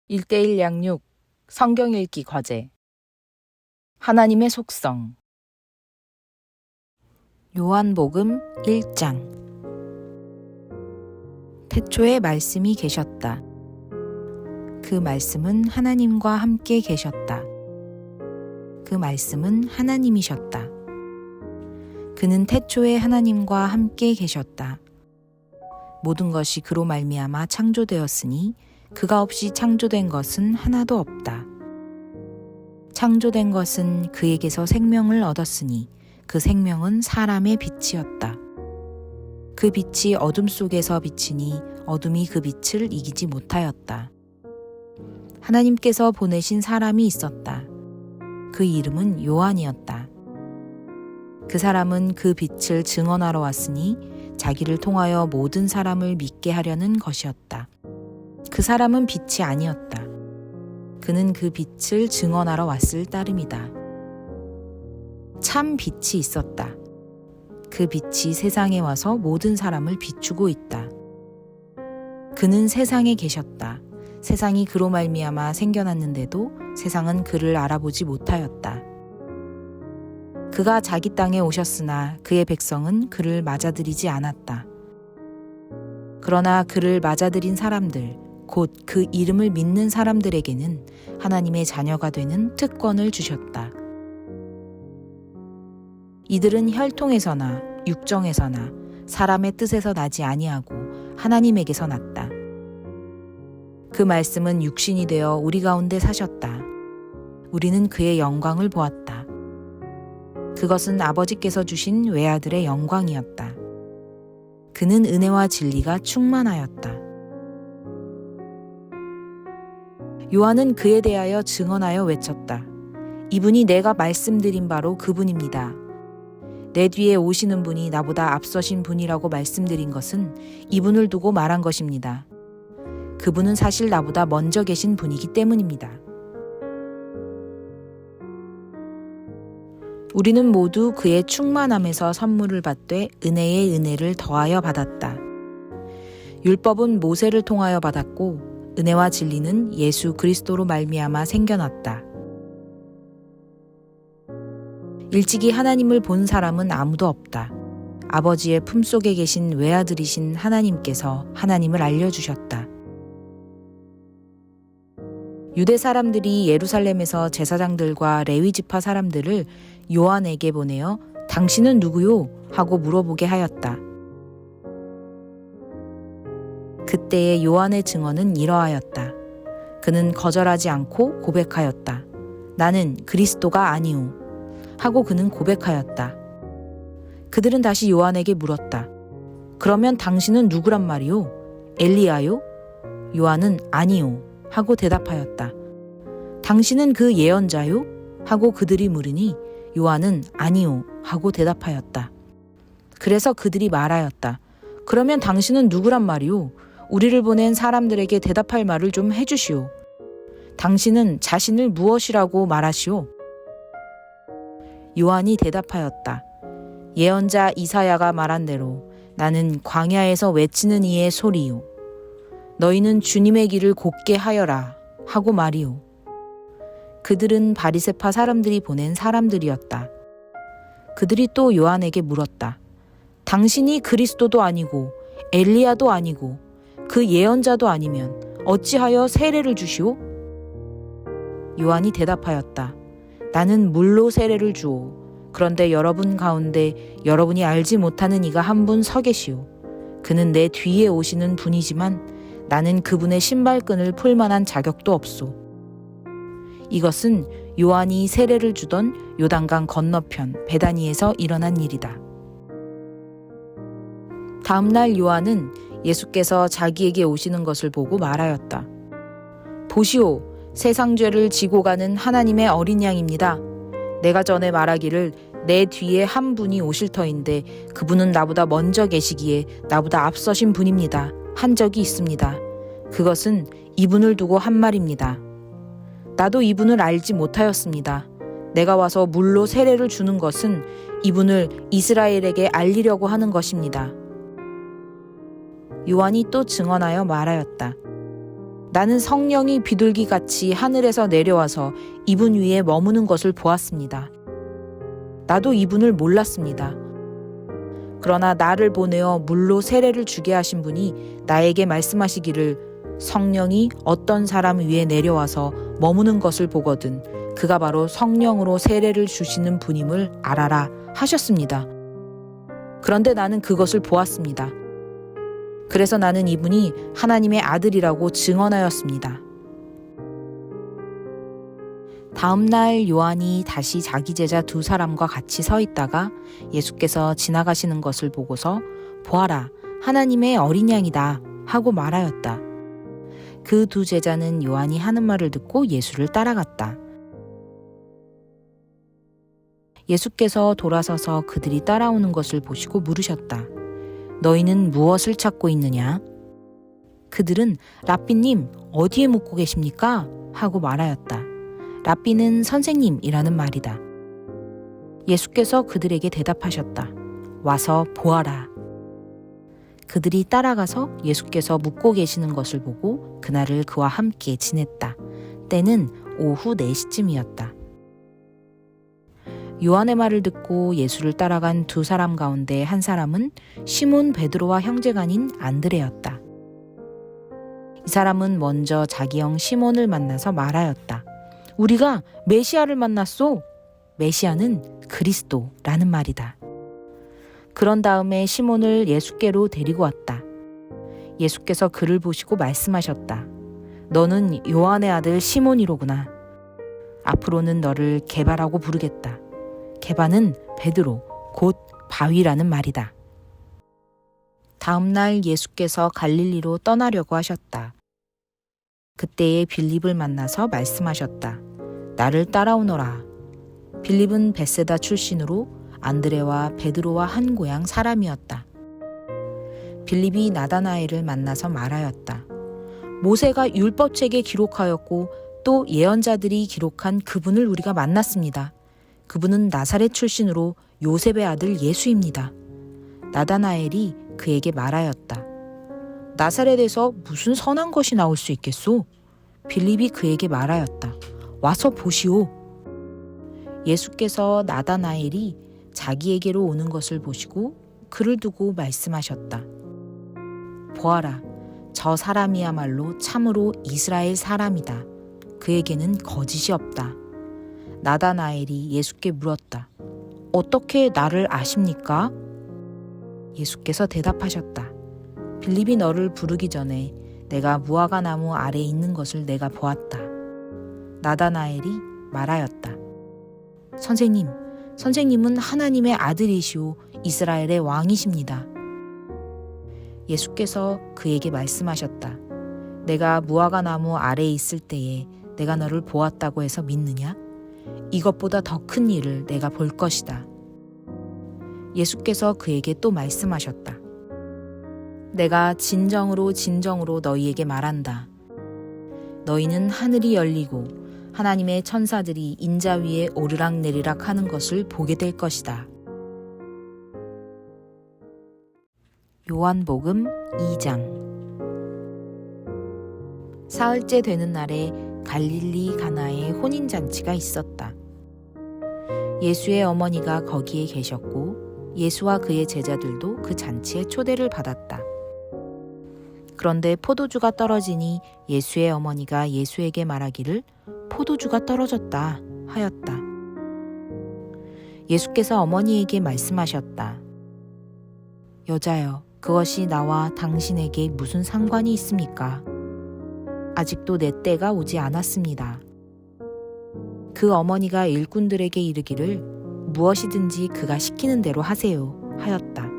1:1 양육 성경 읽기 과제. 하나님의 속성. 요한복음 1장. 태초에 말씀이 계셨다. 그 말씀은 하나님과 함께 계셨다. 그 말씀은 하나님이셨다. 그는 태초에 하나님과 함께 계셨다. 모든 것이 그로 말미암아 창조되었으니 그가 없이 창조된 것은 하나도 없다. 창조된 것은 그에게서 생명을 얻었으니 그 생명은 사람의 빛이었다. 그 빛이 어둠 속에서 비치니 어둠이 그 빛을 이기지 못하였다. 하나님께서 보내신 사람이 있었다. 그 이름은 요한이었다. 그 사람은 그 빛을 증언하러 왔으니 자기를 통하여 모든 사람을 믿게 하려는 것이었다. 그 사람은 빛이 아니었다. 그는 그 빛을 증언하러 왔을 따름이다. 참 빛이 있었다. 그 빛이 세상에 와서 모든 사람을 비추고 있다. 그는 세상에 계셨다. 세상이 그로 말미암아 생겨났는데도 세상은 그를 알아보지 못하였다. 그가 자기 땅에 오셨으나 그의 백성은 그를 맞아들이지 않았다. 그러나 그를 맞아들인 사람들, 곧 그 이름을 믿는 사람들에게는 하나님의 자녀가 되는 특권을 주셨다. 이들은 혈통에서나 육정에서나 사람의 뜻에서 나지 아니하고 하나님에게서 났다. 그 말씀은 육신이 되어 우리 가운데 사셨다. 우리는 그의 영광을 보았다. 그것은 아버지께서 주신 외아들의 영광이었다. 그는 은혜와 진리가 충만하였다. 요한은 그에 대하여 증언하여 외쳤다. 이분이 내가 말씀드린 바로 그분입니다. 내 뒤에 오시는 분이 나보다 앞서신 분이라고 말씀드린 것은 이분을 두고 말한 것입니다. 그분은 사실 나보다 먼저 계신 분이기 때문입니다. 우리는 모두 그의 충만함에서 선물을 받되 은혜에 은혜를 더하여 받았다. 율법은 모세를 통하여 받았고 은혜와 진리는 예수 그리스도로 말미암아 생겨났다. 일찍이 하나님을 본 사람은 아무도 없다. 아버지의 품속에 계신 외아들이신 하나님께서 하나님을 알려주셨다. 유대 사람들이 예루살렘에서 제사장들과 레위 지파 사람들을 요한에게 보내어 당신은 누구요? 하고 물어보게 하였다. 그때의 요한의 증언은 이러하였다. 그는 거절하지 않고 고백하였다. 나는 그리스도가 아니오. 하고 그는 고백하였다. 그들은 다시 요한에게 물었다. 그러면 당신은 누구란 말이오? 엘리야요? 요한은 아니오. 하고 대답하였다. 당신은 그 예언자요? 하고 그들이 물으니 요한은 아니오. 하고 대답하였다. 그래서 그들이 말하였다. 그러면 당신은 누구란 말이오? 우리를 보낸 사람들에게 대답할 말을 좀 해주시오. 당신은 자신을 무엇이라고 말하시오? 요한이 대답하였다. 예언자 이사야가 말한 대로 나는 광야에서 외치는 이의 소리요. 너희는 주님의 길을 곧게 하여라 하고 말이오. 그들은 바리새파 사람들이 보낸 사람들이었다. 그들이 또 요한에게 물었다. 당신이 그리스도도 아니고 엘리야도 아니고 그 예언자도 아니면 어찌하여 세례를 주시오? 요한이 대답하였다. 나는 물로 세례를 주오. 그런데 여러분 가운데 여러분이 알지 못하는 이가 한 분 서 계시오. 그는 내 뒤에 오시는 분이지만 나는 그분의 신발끈을 풀 만한 자격도 없소. 이것은 요한이 세례를 주던 요단강 건너편 베다니에서 일어난 일이다. 다음 날 요한은 예수께서 자기에게 오시는 것을 보고 말하였다. 보시오, 세상 죄를 지고 가는 하나님의 어린 양입니다. 내가 전에 말하기를 내 뒤에 한 분이 오실 터인데 그분은 나보다 먼저 계시기에 나보다 앞서신 분입니다. 한 적이 있습니다. 그것은 이분을 두고 한 말입니다. 나도 이분을 알지 못하였습니다. 내가 와서 물로 세례를 주는 것은 이분을 이스라엘에게 알리려고 하는 것입니다. 요한이 또 증언하여 말하였다. 나는 성령이 비둘기같이 하늘에서 내려와서 이분 위에 머무는 것을 보았습니다. 나도 이분을 몰랐습니다. 그러나 나를 보내어 물로 세례를 주게 하신 분이 나에게 말씀하시기를 성령이 어떤 사람 위에 내려와서 머무는 것을 보거든 그가 바로 성령으로 세례를 주시는 분임을 알아라 하셨습니다. 그런데 나는 그것을 보았습니다. 그래서 나는 이분이 하나님의 아들이라고 증언하였습니다. 다음 날 요한이 다시 자기 제자 2사람과 같이 서 있다가 예수께서 지나가시는 것을 보고서 보아라, 하나님의 어린 양이다 하고 말하였다. 그 2 제자는 요한이 하는 말을 듣고 예수를 따라갔다. 예수께서 돌아서서 그들이 따라오는 것을 보시고 물으셨다. 너희는 무엇을 찾고 있느냐? 그들은 랍비님, 어디에 묵고 계십니까? 하고 말하였다. 랍비는 선생님이라는 말이다. 예수께서 그들에게 대답하셨다. 와서 보아라. 그들이 따라가서 예수께서 묵고 계시는 것을 보고 그날을 그와 함께 지냈다. 때는 오후 4시쯤이었다. 요한의 말을 듣고 예수를 따라간 2사람 가운데 한 사람은 시몬 베드로와 형제간인 안드레였다. 이 사람은 먼저 자기 형 시몬을 만나서 말하였다. 우리가 메시아를 만났소. 메시아는 그리스도라는 말이다. 그런 다음에 시몬을 예수께로 데리고 왔다. 예수께서 그를 보시고 말씀하셨다. 너는 요한의 아들 시몬이로구나. 앞으로는 너를 게바라고 부르겠다. 게바는 베드로, 곧 바위라는 말이다. 다음 날 예수께서 갈릴리로 떠나려고 하셨다. 그때에 빌립을 만나서 말씀하셨다. 나를 따라오너라. 빌립은 베세다 출신으로 안드레와 베드로와 한 고향 사람이었다. 빌립이 나다나엘을 만나서 말하였다. 모세가 율법책에 기록하였고 또 예언자들이 기록한 그분을 우리가 만났습니다. 그분은 나사렛 출신으로 요셉의 아들 예수입니다. 나다나엘이 그에게 말하였다. 나사렛에서 무슨 선한 것이 나올 수 있겠소? 빌립이 그에게 말하였다. 와서 보시오. 예수께서 나다나엘이 자기에게로 오는 것을 보시고 그를 두고 말씀하셨다. 보아라, 저 사람이야말로 참으로 이스라엘 사람이다. 그에게는 거짓이 없다. 나다나엘이 예수께 물었다. 어떻게 나를 아십니까? 예수께서 대답하셨다. 빌립이 너를 부르기 전에 내가 무화과 나무 아래에 있는 것을 내가 보았다. 나다나엘이 말하였다. 선생님은 하나님의 아들이시오 이스라엘의 왕이십니다. 예수께서 그에게 말씀하셨다. 내가 무화과 나무 아래에 있을 때에 내가 너를 보았다고 해서 믿느냐? 이것보다 더 큰 일을 내가 볼 것이다. 예수께서 그에게 또 말씀하셨다. 내가 진정으로 너희에게 말한다. 너희는 하늘이 열리고 하나님의 천사들이 인자 위에 오르락내리락 하는 것을 보게 될 것이다. 요한복음 2장. 사흘째 되는 날에 갈릴리 가나에 혼인잔치가 있었다. 예수의 어머니가 거기에 계셨고 예수와 그의 제자들도 그 잔치에 초대를 받았다. 그런데 포도주가 떨어지니 예수의 어머니가 예수에게 말하기를 포도주가 떨어졌다 하였다. 예수께서 어머니에게 말씀하셨다. 여자여, 그것이 나와 당신에게 무슨 상관이 있습니까? 아직도 내 때가 오지 않았습니다. 그 어머니가 일꾼들에게 이르기를 무엇이든지 그가 시키는 대로 하세요 하였다.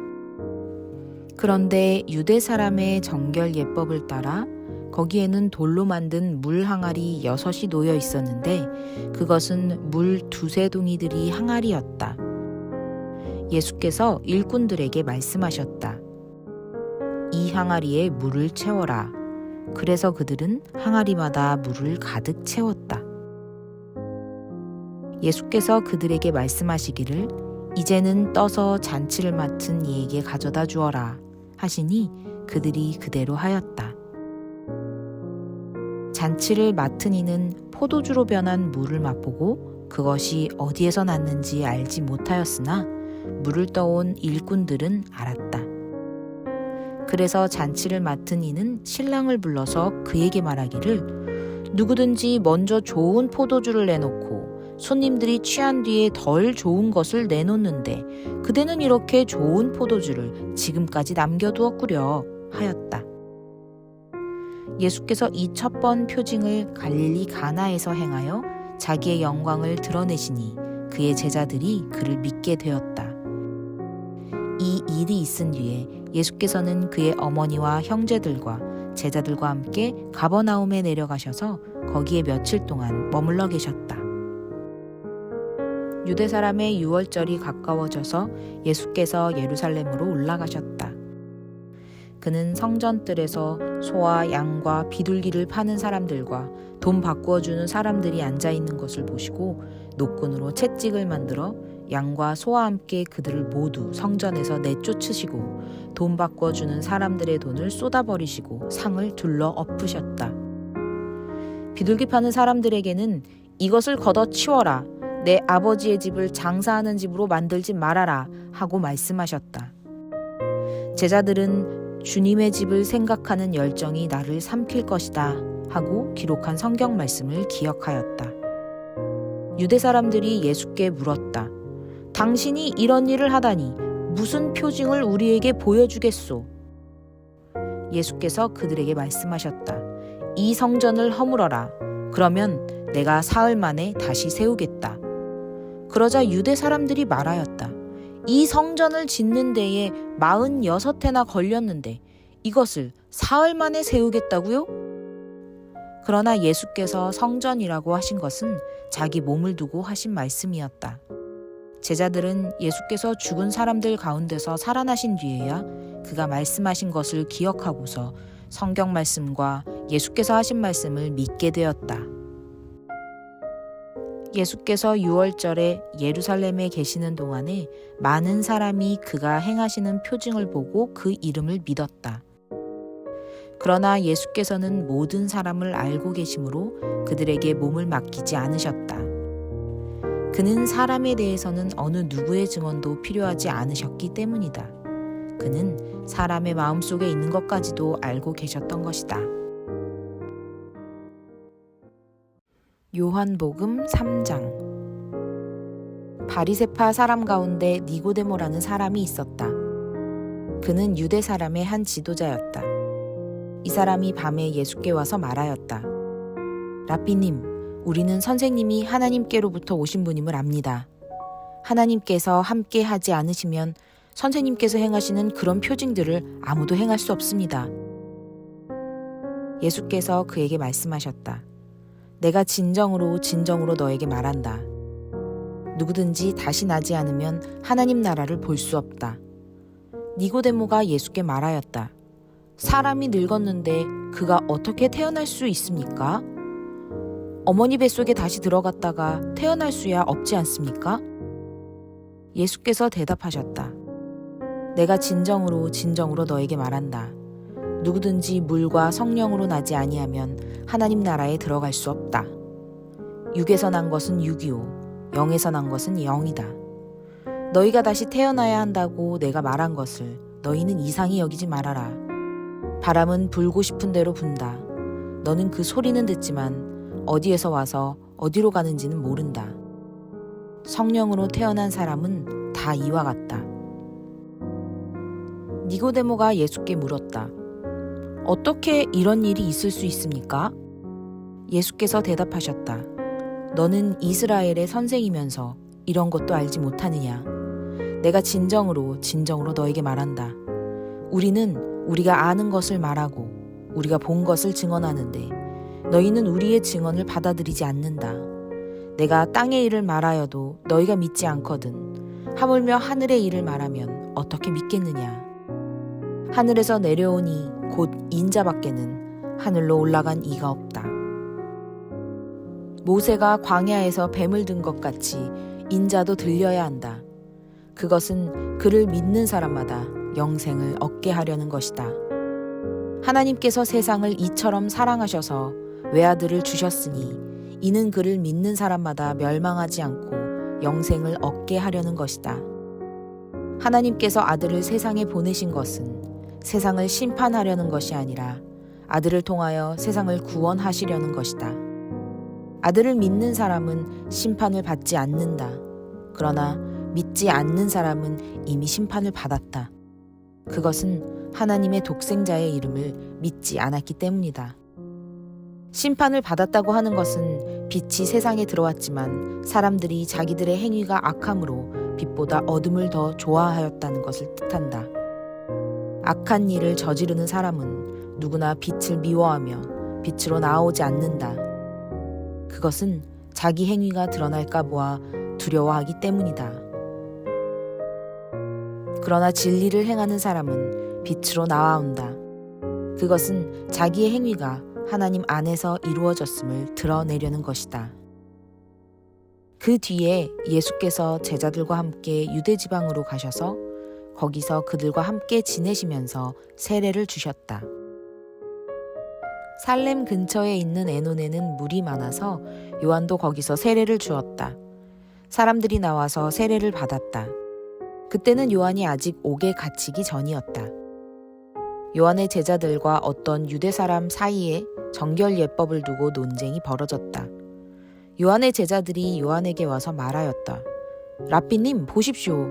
그런데 유대 사람의 정결 예법을 따라 거기에는 돌로 만든 물 항아리 6이 놓여 있었는데 그것은 물 2-3 동이들이 항아리였다. 예수께서 일꾼들에게 말씀하셨다. 이 항아리에 물을 채워라. 그래서 그들은 항아리마다 물을 가득 채웠다. 예수께서 그들에게 말씀하시기를 이제는 떠서 잔치를 맡은 이에게 가져다 주어라 하시니 그들이 그대로 하였다. 잔치를 맡은 이는 포도주로 변한 물을 맛보고 그것이 어디에서 났는지 알지 못하였으나 물을 떠온 일꾼들은 알았다. 그래서 잔치를 맡은 이는 신랑을 불러서 그에게 말하기를 누구든지 먼저 좋은 포도주를 내놓고 손님들이 취한 뒤에 덜 좋은 것을 내놓는데 그대는 이렇게 좋은 포도주를 지금까지 남겨두었구려 하였다. 예수께서 이 첫 번 표징을 갈릴리 가나에서 행하여 자기의 영광을 드러내시니 그의 제자들이 그를 믿게 되었다. 이 일이 있은 뒤에 예수께서는 그의 어머니와 형제들과 제자들과 함께 가버나움에 내려가셔서 거기에 며칠 동안 머물러 계셨다. 유대 사람의 유월절이 가까워져서 예수께서 예루살렘으로 올라가셨다. 그는 성전뜰에서 소와 양과 비둘기를 파는 사람들과 돈 바꾸어 주는 사람들이 앉아 있는 것을 보시고 노끈으로 채찍을 만들어 양과 소와 함께 그들을 모두 성전에서 내쫓으시고 돈 바꾸어 주는 사람들의 돈을 쏟아버리시고 상을 둘러 엎으셨다. 비둘기 파는 사람들에게는 이것을 걷어치워라. 내 아버지의 집을 장사하는 집으로 만들지 말아라 하고 말씀하셨다. 제자들은 주님의 집을 생각하는 열정이 나를 삼킬 것이다 하고 기록한 성경 말씀을 기억하였다. 유대 사람들이 예수께 물었다. 당신이 이런 일을 하다니 무슨 표징을 우리에게 보여주겠소? 예수께서 그들에게 말씀하셨다. 이 성전을 허물어라. 그러면 내가 사흘 만에 다시 세우겠다. 그러자 유대 사람들이 말하였다. 이 성전을 짓는 데에 46해나 걸렸는데 이것을 사흘 만에 세우겠다고요? 그러나 예수께서 성전이라고 하신 것은 자기 몸을 두고 하신 말씀이었다. 제자들은 예수께서 죽은 사람들 가운데서 살아나신 뒤에야 그가 말씀하신 것을 기억하고서 성경 말씀과 예수께서 하신 말씀을 믿게 되었다. 예수께서 유월절에 예루살렘에 계시는 동안에 많은 사람이 그가 행하시는 표징을 보고 그 이름을 믿었다. 그러나 예수께서는 모든 사람을 알고 계심으로 그들에게 몸을 맡기지 않으셨다. 그는 사람에 대해서는 어느 누구의 증언도 필요하지 않으셨기 때문이다. 그는 사람의 마음속에 있는 것까지도 알고 계셨던 것이다. 요한복음 3장. 바리새파 사람 가운데 니고데모라는 사람이 있었다. 그는 유대 사람의 한 지도자였다. 이 사람이 밤에 예수께 와서 말하였다. 랍비님, 우리는 선생님이 하나님께로부터 오신 분임을 압니다. 하나님께서 함께 하지 않으시면 선생님께서 행하시는 그런 표징들을 아무도 행할 수 없습니다. 예수께서 그에게 말씀하셨다. 내가 진정으로 너에게 말한다. 누구든지 다시 나지 않으면 하나님 나라를 볼 수 없다. 니고데모가 예수께 말하였다. 사람이 늙었는데 그가 어떻게 태어날 수 있습니까? 어머니 뱃속에 다시 들어갔다가 태어날 수야 없지 않습니까? 예수께서 대답하셨다. 내가 진정으로 너에게 말한다. 누구든지 물과 성령으로 나지 아니하면 하나님 나라에 들어갈 수 없다. 육에서 난 것은 육이요 영에서 난 것은 영이다. 너희가 다시 태어나야 한다고 내가 말한 것을 너희는 이상히 여기지 말아라. 바람은 불고 싶은 대로 분다. 너는 그 소리는 듣지만 어디에서 와서 어디로 가는지는 모른다. 성령으로 태어난 사람은 다 이와 같다. 니고데모가 예수께 물었다. 어떻게 이런 일이 있을 수 있습니까? 예수께서 대답하셨다. 너는 이스라엘의 선생이면서 이런 것도 알지 못하느냐? 내가 진정으로 너에게 말한다. 우리는 우리가 아는 것을 말하고 우리가 본 것을 증언하는데 너희는 우리의 증언을 받아들이지 않는다. 내가 땅의 일을 말하여도 너희가 믿지 않거든. 하물며 하늘의 일을 말하면 어떻게 믿겠느냐? 하늘에서 내려오니 곧 인자밖에는 하늘로 올라간 이가 없다. 모세가 광야에서 뱀을 든 것 같이 인자도 들려야 한다. 그것은 그를 믿는 사람마다 영생을 얻게 하려는 것이다. 하나님께서 세상을 이처럼 사랑하셔서 외아들을 주셨으니 이는 그를 믿는 사람마다 멸망하지 않고 영생을 얻게 하려는 것이다. 하나님께서 아들을 세상에 보내신 것은 세상을 심판하려는 것이 아니라 아들을 통하여 세상을 구원하시려는 것이다. 아들을 믿는 사람은 심판을 받지 않는다. 그러나 믿지 않는 사람은 이미 심판을 받았다. 그것은 하나님의 독생자의 이름을 믿지 않았기 때문이다. 심판을 받았다고 하는 것은 빛이 세상에 들어왔지만 사람들이 자기들의 행위가 악함으로 빛보다 어둠을 더 좋아하였다는 것을 뜻한다. 악한 일을 저지르는 사람은 누구나 빛을 미워하며 빛으로 나오지 않는다. 그것은 자기 행위가 드러날까 보아 두려워하기 때문이다. 그러나 진리를 행하는 사람은 빛으로 나아온다. 그것은 자기의 행위가 하나님 안에서 이루어졌음을 드러내려는 것이다. 그 뒤에 예수께서 제자들과 함께 유대 지방으로 가셔서 거기서 그들과 함께 지내시면서 세례를 주셨다. 살렘 근처에 있는 에논에는 물이 많아서 요한도 거기서 세례를 주었다. 사람들이 나와서 세례를 받았다. 그때는 요한이 아직 옥에 갇히기 전이었다. 요한의 제자들과 어떤 유대 사람 사이에 정결 예법을 두고 논쟁이 벌어졌다. 요한의 제자들이 요한에게 와서 말하였다. 랍비님, 보십시오.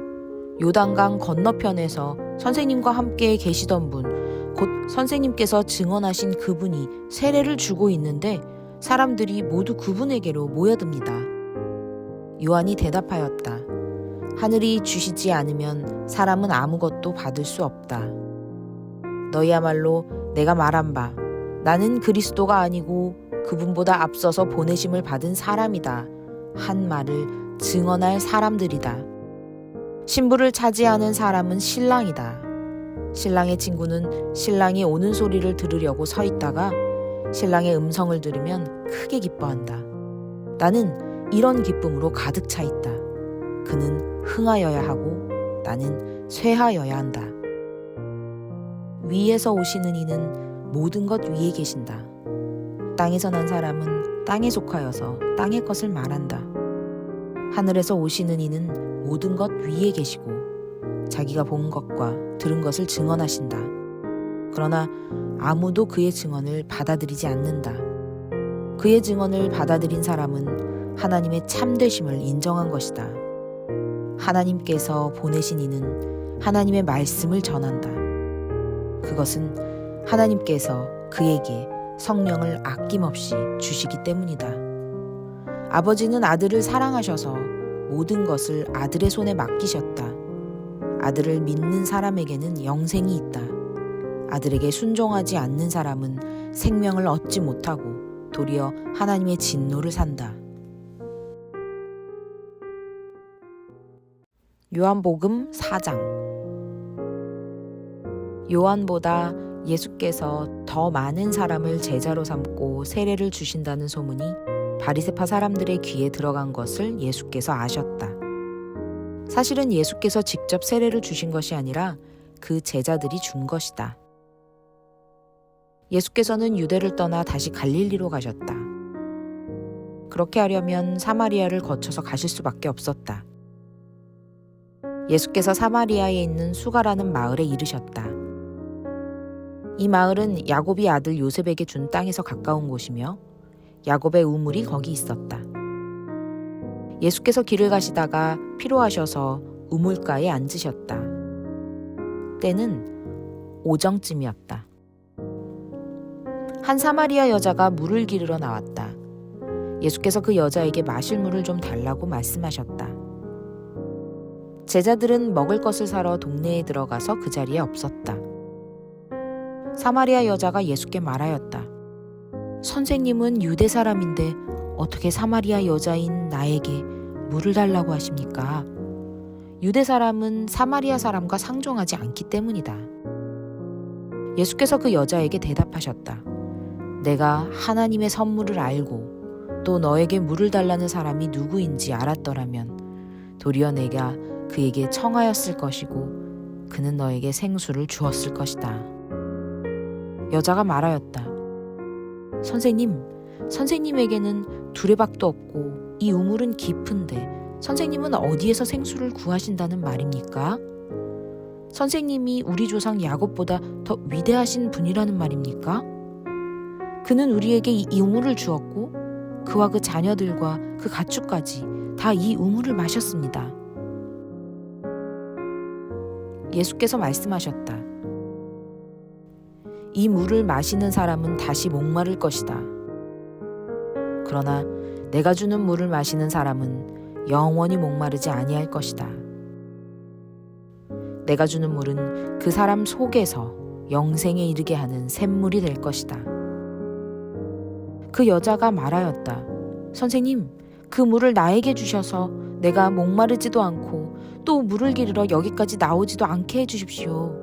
요단강 건너편에서 선생님과 함께 계시던 분, 곧 선생님께서 증언하신 그분이 세례를 주고 있는데 사람들이 모두 그분에게로 모여듭니다. 요한이 대답하였다. 하늘이 주시지 않으면 사람은 아무것도 받을 수 없다. 너희야말로 내가 말한 바 나는 그리스도가 아니고 그분보다 앞서서 보내심을 받은 사람이다 한 말을 증언할 사람들이다. 신부를 차지하는 사람은 신랑이다. 신랑의 친구는 신랑이 오는 소리를 들으려고 서 있다가 신랑의 음성을 들으면 크게 기뻐한다. 나는 이런 기쁨으로 가득 차 있다. 그는 흥하여야 하고 나는 쇠하여야 한다. 위에서 오시는 이는 모든 것 위에 계신다. 땅에서 난 사람은 땅에 속하여서 땅의 것을 말한다. 하늘에서 오시는 이는 모든 것 위에 계시고 자기가 본 것과 들은 것을 증언하신다. 그러나 아무도 그의 증언을 받아들이지 않는다. 그의 증언을 받아들인 사람은 하나님의 참되심을 인정한 것이다. 하나님께서 보내신 이는 하나님의 말씀을 전한다. 그것은 하나님께서 그에게 성령을 아낌없이 주시기 때문이다. 아버지는 아들을 사랑하셔서 모든 것을 아들의 손에 맡기셨다. 아들을 믿는 사람에게는 영생이 있다. 아들에게 순종하지 않는 사람은 생명을 얻지 못하고 도리어 하나님의 진노를 산다. 요한복음 4장. 요한보다 예수께서 더 많은 사람을 제자로 삼고 세례를 주신다는 소문이 바리새파 사람들의 귀에 들어간 것을 예수께서 아셨다. 사실은 예수께서 직접 세례를 주신 것이 아니라 그 제자들이 준 것이다. 예수께서는 유대를 떠나 다시 갈릴리로 가셨다. 그렇게 하려면 사마리아를 거쳐서 가실 수밖에 없었다. 예수께서 사마리아에 있는 수가라는 마을에 이르셨다. 이 마을은 야곱이 아들 요셉에게 준 땅에서 가까운 곳이며 야곱의 우물이 거기 있었다. 예수께서 길을 가시다가 피로하셔서 우물가에 앉으셨다. 때는 오정쯤이었다. 한 사마리아 여자가 물을 기르러 나왔다. 예수께서 그 여자에게 마실 물을 좀 달라고 말씀하셨다. 제자들은 먹을 것을 사러 동네에 들어가서 그 자리에 없었다. 사마리아 여자가 예수께 말하였다. 선생님은 유대 사람인데 어떻게 사마리아 여자인 나에게 물을 달라고 하십니까? 유대 사람은 사마리아 사람과 상종하지 않기 때문이다. 예수께서 그 여자에게 대답하셨다. 내가 하나님의 선물을 알고 또 너에게 물을 달라는 사람이 누구인지 알았더라면 도리어 내가 그에게 청하였을 것이고 그는 너에게 생수를 주었을 것이다. 여자가 말하였다. 선생님, 선생님에게는 두레박도 없고 이 우물은 깊은데 선생님은 어디에서 생수를 구하신다는 말입니까? 선생님이 우리 조상 야곱보다 더 위대하신 분이라는 말입니까? 그는 우리에게 이 우물을 주었고 그와 그 자녀들과 그 가축까지 다 이 우물을 마셨습니다. 예수께서 말씀하셨다. 이 물을 마시는 사람은 다시 목마를 것이다. 그러나 내가 주는 물을 마시는 사람은 영원히 목마르지 아니할 것이다. 내가 주는 물은 그 사람 속에서 영생에 이르게 하는 샘물이 될 것이다. 그 여자가 말하였다. 선생님, 그 물을 나에게 주셔서 내가 목마르지도 않고 또 물을 기르러 여기까지 나오지도 않게 해주십시오.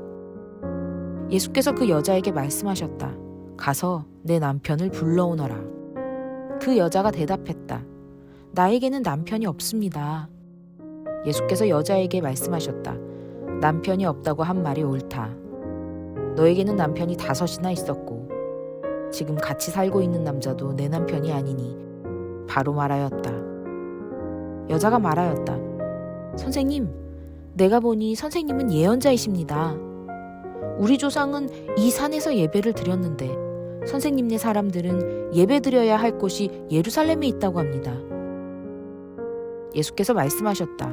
예수께서 그 여자에게 말씀하셨다. 가서 내 남편을 불러오너라. 그 여자가 대답했다. 나에게는 남편이 없습니다. 예수께서 여자에게 말씀하셨다. 남편이 없다고 한 말이 옳다. 너에게는 남편이 5이나 있었고 지금 같이 살고 있는 남자도 내 남편이 아니니 바로 말하였다. 여자가 말하였다. 선생님, 내가 보니 선생님은 예언자이십니다. 우리 조상은 이 산에서 예배를 드렸는데 선생님네 사람들은 예배 드려야 할 곳이 예루살렘에 있다고 합니다. 예수께서 말씀하셨다.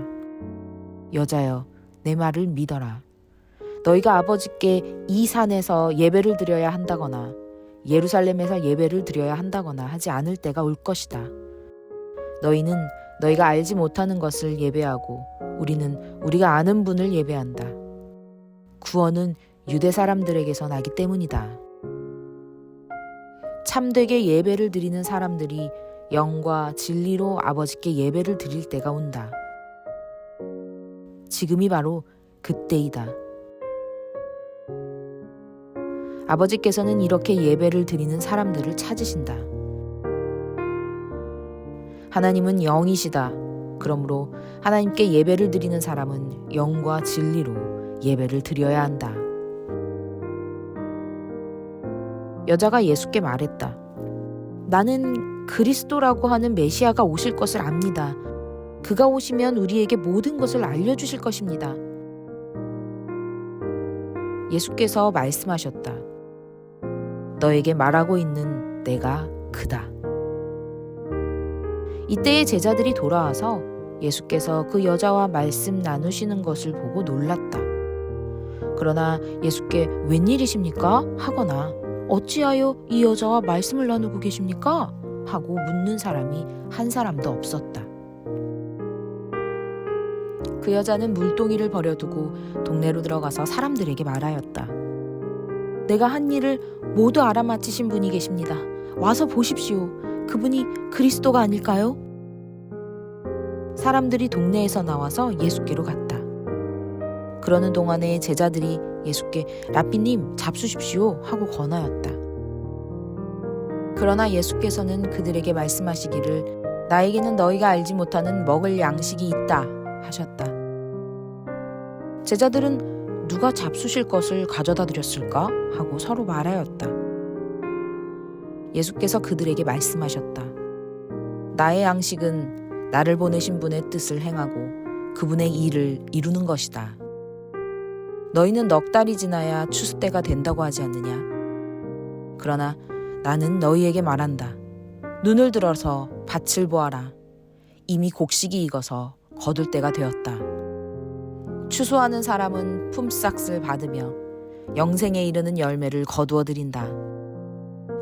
여자여, 내 말을 믿어라. 너희가 아버지께 이 산에서 예배를 드려야 한다거나 예루살렘에서 예배를 드려야 한다거나 하지 않을 때가 올 것이다. 너희는 너희가 알지 못하는 것을 예배하고 우리는 우리가 아는 분을 예배한다. 구원은 유대 사람들에게서 나기 때문이다. 참되게 예배를 드리는 사람들이 영과 진리로 아버지께 예배를 드릴 때가 온다. 지금이 바로 그때이다. 아버지께서는 이렇게 예배를 드리는 사람들을 찾으신다. 하나님은 영이시다. 그러므로 하나님께 예배를 드리는 사람은 영과 진리로 예배를 드려야 한다. 여자가 예수께 말했다. 나는 그리스도라고 하는 메시아가 오실 것을 압니다. 그가 오시면 우리에게 모든 것을 알려주실 것입니다. 예수께서 말씀하셨다. 너에게 말하고 있는 내가 그다. 이때의 제자들이 돌아와서 예수께서 그 여자와 말씀 나누시는 것을 보고 놀랐다. 그러나 예수께 웬일이십니까? 하거나 어찌하여 이 여자와 말씀을 나누고 계십니까? 하고 묻는 사람이 한 사람도 없었다. 그 여자는 물동이를 버려두고 동네로 들어가서 사람들에게 말하였다. 내가 한 일을 모두 알아맞히신 분이 계십니다. 와서 보십시오. 그분이 그리스도가 아닐까요? 사람들이 동네에서 나와서 예수께로 갔다. 그러는 동안에 제자들이 예수께 랍비님 잡수십시오 하고 권하였다. 그러나 예수께서는 그들에게 말씀하시기를 나에게는 너희가 알지 못하는 먹을 양식이 있다 하셨다. 제자들은 누가 잡수실 것을 가져다 드렸을까 하고 서로 말하였다. 예수께서 그들에게 말씀하셨다. 나의 양식은 나를 보내신 분의 뜻을 행하고 그분의 일을 이루는 것이다. 너희는 넉 달이 지나야 추수 때가 된다고 하지 않느냐? 그러나 나는 너희에게 말한다. 눈을 들어서 밭을 보아라. 이미 곡식이 익어서 거둘 때가 되었다. 추수하는 사람은 품삯을 받으며 영생에 이르는 열매를 거두어 드린다.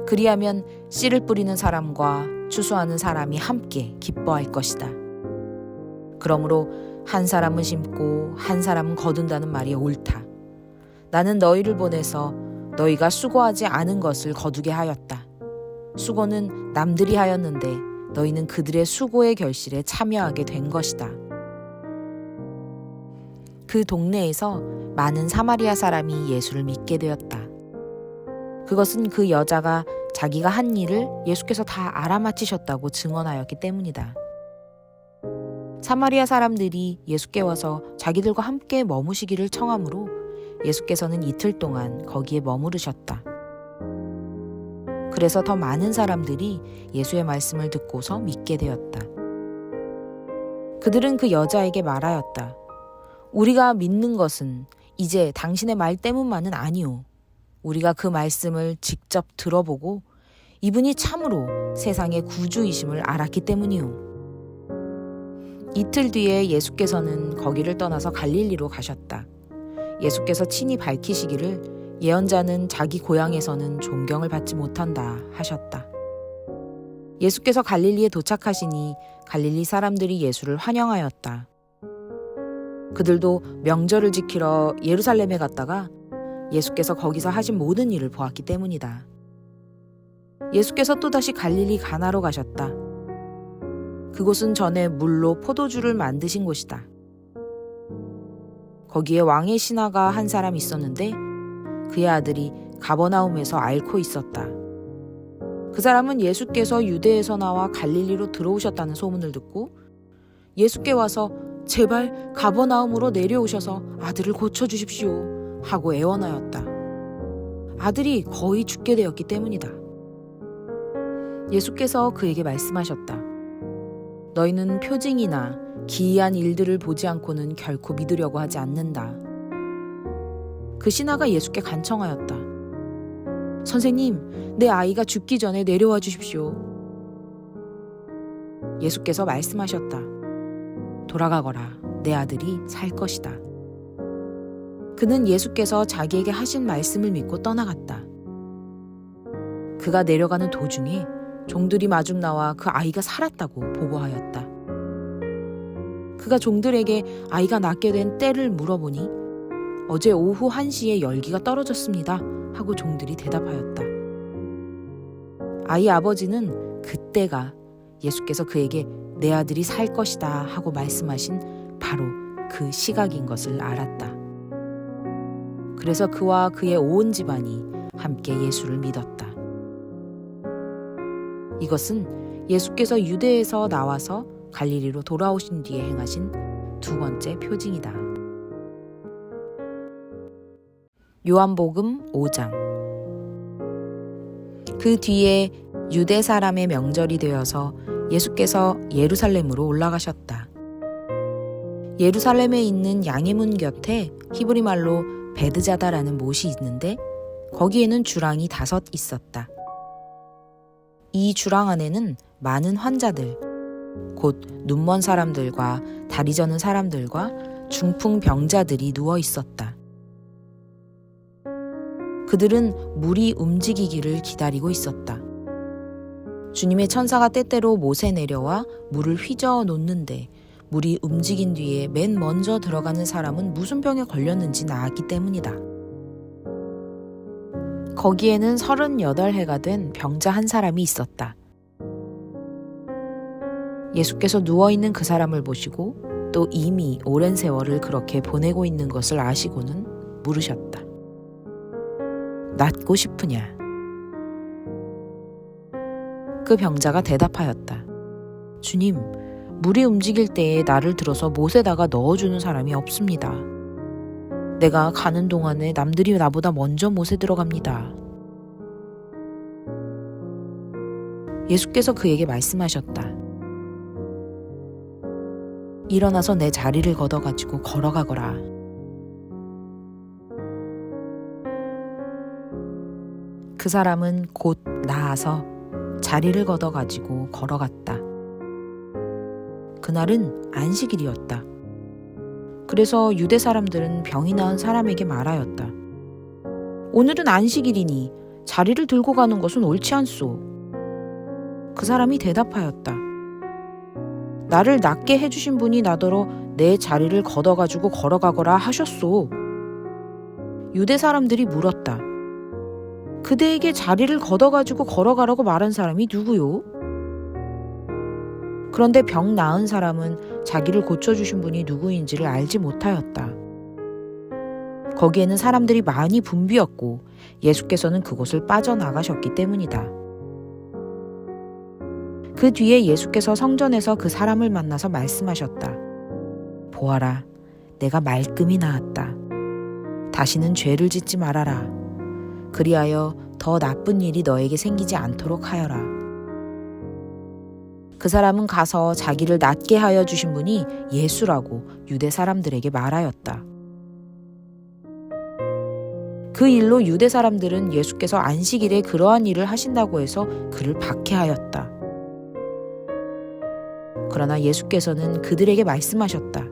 그리하면 씨를 뿌리는 사람과 추수하는 사람이 함께 기뻐할 것이다. 그러므로 한 사람은 심고 한 사람은 거둔다는 말이 옳다. 나는 너희를 보내서 너희가 수고하지 않은 것을 거두게 하였다. 수고는 남들이 하였는데 너희는 그들의 수고의 결실에 참여하게 된 것이다. 그 동네에서 많은 사마리아 사람이 예수를 믿게 되었다. 그것은 그 여자가 자기가 한 일을 예수께서 다 알아맞히셨다고 증언하였기 때문이다. 사마리아 사람들이 예수께 와서 자기들과 함께 머무시기를 청하므로 예수께서는 이틀 동안 거기에 머무르셨다. 그래서 더 많은 사람들이 예수의 말씀을 듣고서 믿게 되었다. 그들은 그 여자에게 말하였다. 우리가 믿는 것은 이제 당신의 말 때문만은 아니오. 우리가 그 말씀을 직접 들어보고 이분이 참으로 세상의 구주이심을 알았기 때문이오. 이틀 뒤에 예수께서는 거기를 떠나서 갈릴리로 가셨다. 예수께서 친히 밝히시기를 예언자는 자기 고향에서는 존경을 받지 못한다 하셨다. 예수께서 갈릴리에 도착하시니 갈릴리 사람들이 예수를 환영하였다. 그들도 명절을 지키러 예루살렘에 갔다가 예수께서 거기서 하신 모든 일을 보았기 때문이다. 예수께서 또다시 갈릴리 가나로 가셨다. 그곳은 전에 물로 포도주를 만드신 곳이다. 거기에 왕의 신하가 한 사람 있었는데 그의 아들이 가버나움에서 앓고 있었다. 그 사람은 예수께서 유대에서 나와 갈릴리로 들어오셨다는 소문을 듣고 예수께 와서 제발 가버나움으로 내려오셔서 아들을 고쳐주십시오 하고 애원하였다. 아들이 거의 죽게 되었기 때문이다. 예수께서 그에게 말씀하셨다. 너희는 표징이나 기이한 일들을 보지 않고는 결코 믿으려고 하지 않는다. 그 신하가 예수께 간청하였다. 선생님, 내 아이가 죽기 전에 내려와 주십시오. 예수께서 말씀하셨다. 돌아가거라. 내 아들이 살 것이다. 그는 예수께서 자기에게 하신 말씀을 믿고 떠나갔다. 그가 내려가는 도중에 종들이 마중 나와 그 아이가 살았다고 보고하였다. 그가 종들에게 아이가 낫게 된 때를 물어보니 어제 오후 1시에 열기가 떨어졌습니다 하고 종들이 대답하였다. 아이 아버지는 그때가 예수께서 그에게 내 아들이 살 것이다 하고 말씀하신 바로 그 시각인 것을 알았다. 그래서 그와 그의 온 집안이 함께 예수를 믿었다. 이것은 예수께서 유대에서 나와서 갈릴리로 돌아오신 뒤에 행하신 두 번째 표징이다. 요한복음 5장. 그 뒤에 유대 사람의 명절이 되어서 예수께서 예루살렘으로 올라가셨다. 예루살렘에 있는 양의 문 곁에 히브리 말로 베드자다라는 못이 있는데 거기에는 주랑이 5 있었다. 이 주랑 안에는 많은 환자들, 곧 눈먼 사람들과 다리 저는 사람들과 중풍 병자들이 누워 있었다. 그들은 물이 움직이기를 기다리고 있었다. 주님의 천사가 때때로 못에 내려와 물을 휘저어 놓는데 물이 움직인 뒤에 맨 먼저 들어가는 사람은 무슨 병에 걸렸는지 나았기 때문이다. 거기에는 38해가 된 병자 한 사람이 있었다. 예수께서 누워있는 그 사람을 보시고 또 이미 오랜 세월을 그렇게 보내고 있는 것을 아시고는 물으셨다. 낫고 싶으냐? 그 병자가 대답하였다. 주님, 물이 움직일 때에 나를 들어서 못에다가 넣어주는 사람이 없습니다. 내가 가는 동안에 남들이 나보다 먼저 못에 들어갑니다. 예수께서 그에게 말씀하셨다. 일어나서 내 자리를 걷어가지고 걸어가거라. 그 사람은 곧 나아서 자리를 걷어가지고 걸어갔다. 그날은 안식일이었다. 그래서 유대 사람들은 병이 나은 사람에게 말하였다. 오늘은 안식일이니 자리를 들고 가는 것은 옳지 않소. 그 사람이 대답하였다. 나를 낫게 해주신 분이 나더러 내 자리를 걷어가지고 걸어가거라 하셨소. 유대 사람들이 물었다. 그대에게 자리를 걷어가지고 걸어가라고 말한 사람이 누구요? 그런데 병 나은 사람은 자기를 고쳐주신 분이 누구인지를 알지 못하였다. 거기에는 사람들이 많이 붐비었고 예수께서는 그곳을 빠져나가셨기 때문이다. 그 뒤에 예수께서 성전에서 그 사람을 만나서 말씀하셨다. 보아라, 내가 말끔히 나았다. 다시는 죄를 짓지 말아라. 그리하여 더 나쁜 일이 너에게 생기지 않도록 하여라. 그 사람은 가서 자기를 낫게 하여 주신 분이 예수라고 유대 사람들에게 말하였다. 그 일로 유대 사람들은 예수께서 안식일에 그러한 일을 하신다고 해서 그를 박해하였다. 그러나 예수께서는 그들에게 말씀하셨다.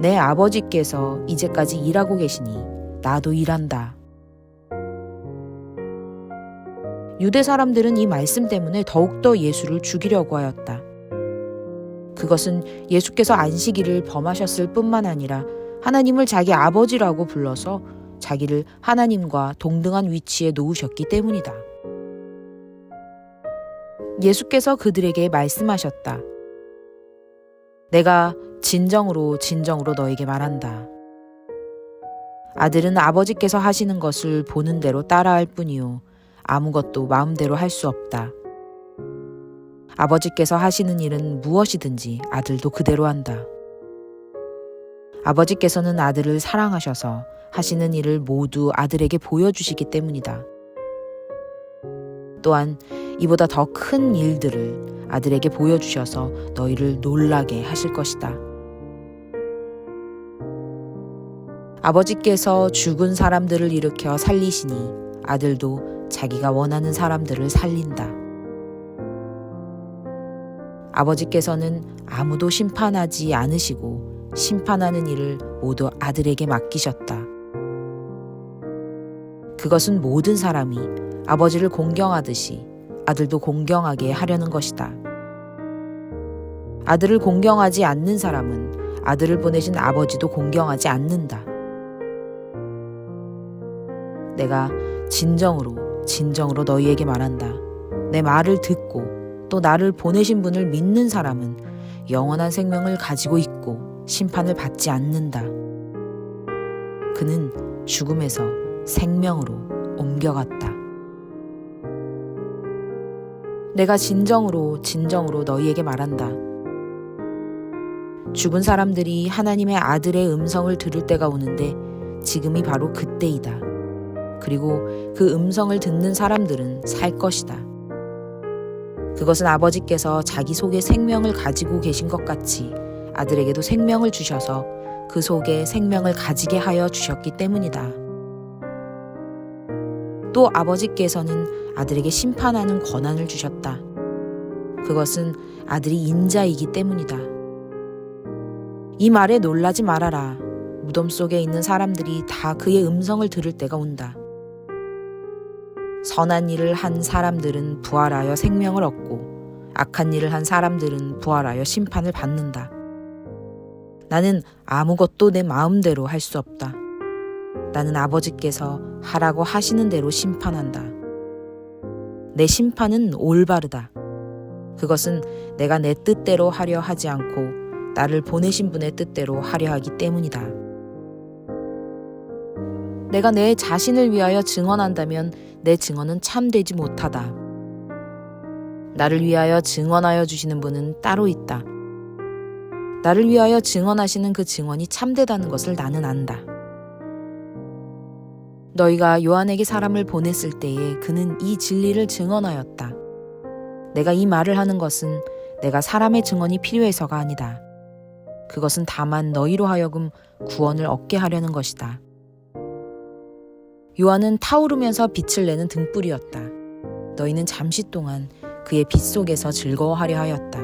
내 아버지께서 이제까지 일하고 계시니 나도 일한다. 유대 사람들은 이 말씀 때문에 더욱더 예수를 죽이려고 하였다. 그것은 예수께서 안식일을 범하셨을 뿐만 아니라 하나님을 자기 아버지라고 불러서 자기를 하나님과 동등한 위치에 놓으셨기 때문이다. 예수께서 그들에게 말씀하셨다. 내가 진정으로 너에게 말한다. 아들은 아버지께서 하시는 것을 보는 대로 따라할 뿐이요 아무것도 마음대로 할 수 없다. 아버지께서 하시는 일은 무엇이든지 아들도 그대로 한다. 아버지께서는 아들을 사랑하셔서 하시는 일을 모두 아들에게 보여주시기 때문이다. 또한 이보다 더 큰 일들을 아들에게 보여주셔서 너희를 놀라게 하실 것이다. 아버지께서 죽은 사람들을 일으켜 살리시니 아들도 자기가 원하는 사람들을 살린다. 아버지께서는 아무도 심판하지 않으시고 심판하는 일을 모두 아들에게 맡기셨다. 그것은 모든 사람이 아버지를 공경하듯이 아들도 공경하게 하려는 것이다. 아들을 공경하지 않는 사람은 아들을 보내신 아버지도 공경하지 않는다. 내가 진정으로 너희에게 말한다. 내 말을 듣고 또 나를 보내신 분을 믿는 사람은 영원한 생명을 가지고 있고 심판을 받지 않는다. 그는 죽음에서 생명으로 옮겨갔다. 내가 진정으로 너희에게 말한다. 죽은 사람들이 하나님의 아들의 음성을 들을 때가 오는데 지금이 바로 그때이다. 그리고 그 음성을 듣는 사람들은 살 것이다. 그것은 아버지께서 자기 속에 생명을 가지고 계신 것 같이 아들에게도 생명을 주셔서 그 속에 생명을 가지게 하여 주셨기 때문이다. 또 아버지께서는 아들에게 심판하는 권한을 주셨다. 그것은 아들이 인자이기 때문이다. 이 말에 놀라지 말아라. 무덤 속에 있는 사람들이 다 그의 음성을 들을 때가 온다. 선한 일을 한 사람들은 부활하여 생명을 얻고 악한 일을 한 사람들은 부활하여 심판을 받는다. 나는 아무것도 내 마음대로 할 수 없다. 나는 아버지께서 하라고 하시는 대로 심판한다. 내 심판은 올바르다. 그것은 내가 내 뜻대로 하려 하지 않고 나를 보내신 분의 뜻대로 하려 하기 때문이다. 내가 내 자신을 위하여 증언한다면 내 증언은 참되지 못하다. 나를 위하여 증언하여 주시는 분은 따로 있다. 나를 위하여 증언하시는 그 증언이 참되다는 것을 나는 안다. 너희가 요한에게 사람을 보냈을 때에 그는 이 진리를 증언하였다. 내가 이 말을 하는 것은 내가 사람의 증언이 필요해서가 아니다. 그것은 다만 너희로 하여금 구원을 얻게 하려는 것이다. 요한은 타오르면서 빛을 내는 등불이었다. 너희는 잠시 동안 그의 빛 속에서 즐거워하려 하였다.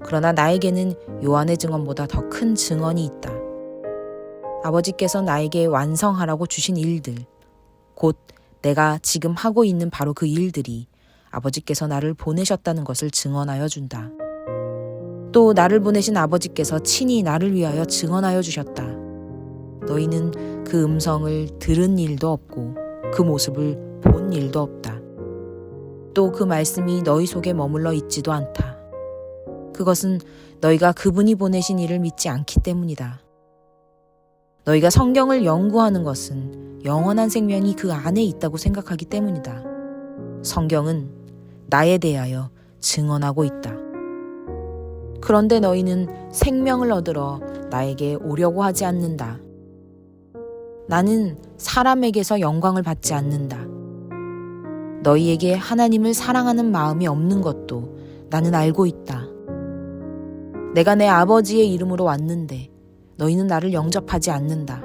그러나 나에게는 요한의 증언보다 더 큰 증언이 있다. 아버지께서 나에게 완성하라고 주신 일들, 곧 내가 지금 하고 있는 바로 그 일들이 아버지께서 나를 보내셨다는 것을 증언하여 준다. 또 나를 보내신 아버지께서 친히 나를 위하여 증언하여 주셨다. 너희는 그 음성을 들은 일도 없고 그 모습을 본 일도 없다. 또 그 말씀이 너희 속에 머물러 있지도 않다. 그것은 너희가 그분이 보내신 이를 믿지 않기 때문이다. 너희가 성경을 연구하는 것은 영원한 생명이 그 안에 있다고 생각하기 때문이다. 성경은 나에 대하여 증언하고 있다. 그런데 너희는 생명을 얻으러 나에게 오려고 하지 않는다. 나는 사람에게서 영광을 받지 않는다. 너희에게 하나님을 사랑하는 마음이 없는 것도 나는 알고 있다. 내가 내 아버지의 이름으로 왔는데 너희는 나를 영접하지 않는다.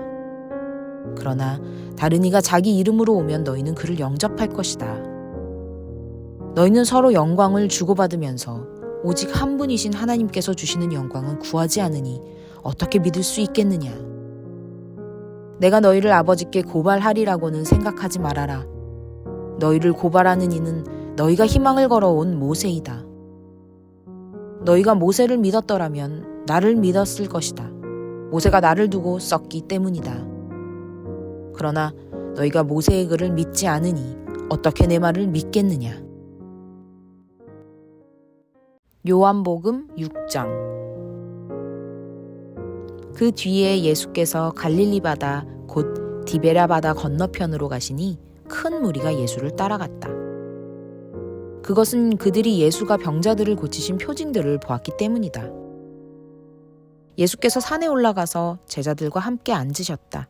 그러나 다른 이가 자기 이름으로 오면 너희는 그를 영접할 것이다. 너희는 서로 영광을 주고받으면서 오직 한 분이신 하나님께서 주시는 영광은 구하지 않으니 어떻게 믿을 수 있겠느냐. 내가 너희를 아버지께 고발하리라고는 생각하지 말아라. 너희를 고발하는 이는 너희가 희망을 걸어온 모세이다. 너희가 모세를 믿었더라면 나를 믿었을 것이다. 모세가 나를 두고 썼기 때문이다. 그러나 너희가 모세의 글을 믿지 않으니 어떻게 내 말을 믿겠느냐. 요한복음 6장. 그 뒤에 예수께서 갈릴리 바다 곧 디베랴 바다 건너편으로 가시니 큰 무리가 예수를 따라갔다. 그것은 그들이 예수가 병자들을 고치신 표징들을 보았기 때문이다. 예수께서 산에 올라가서 제자들과 함께 앉으셨다.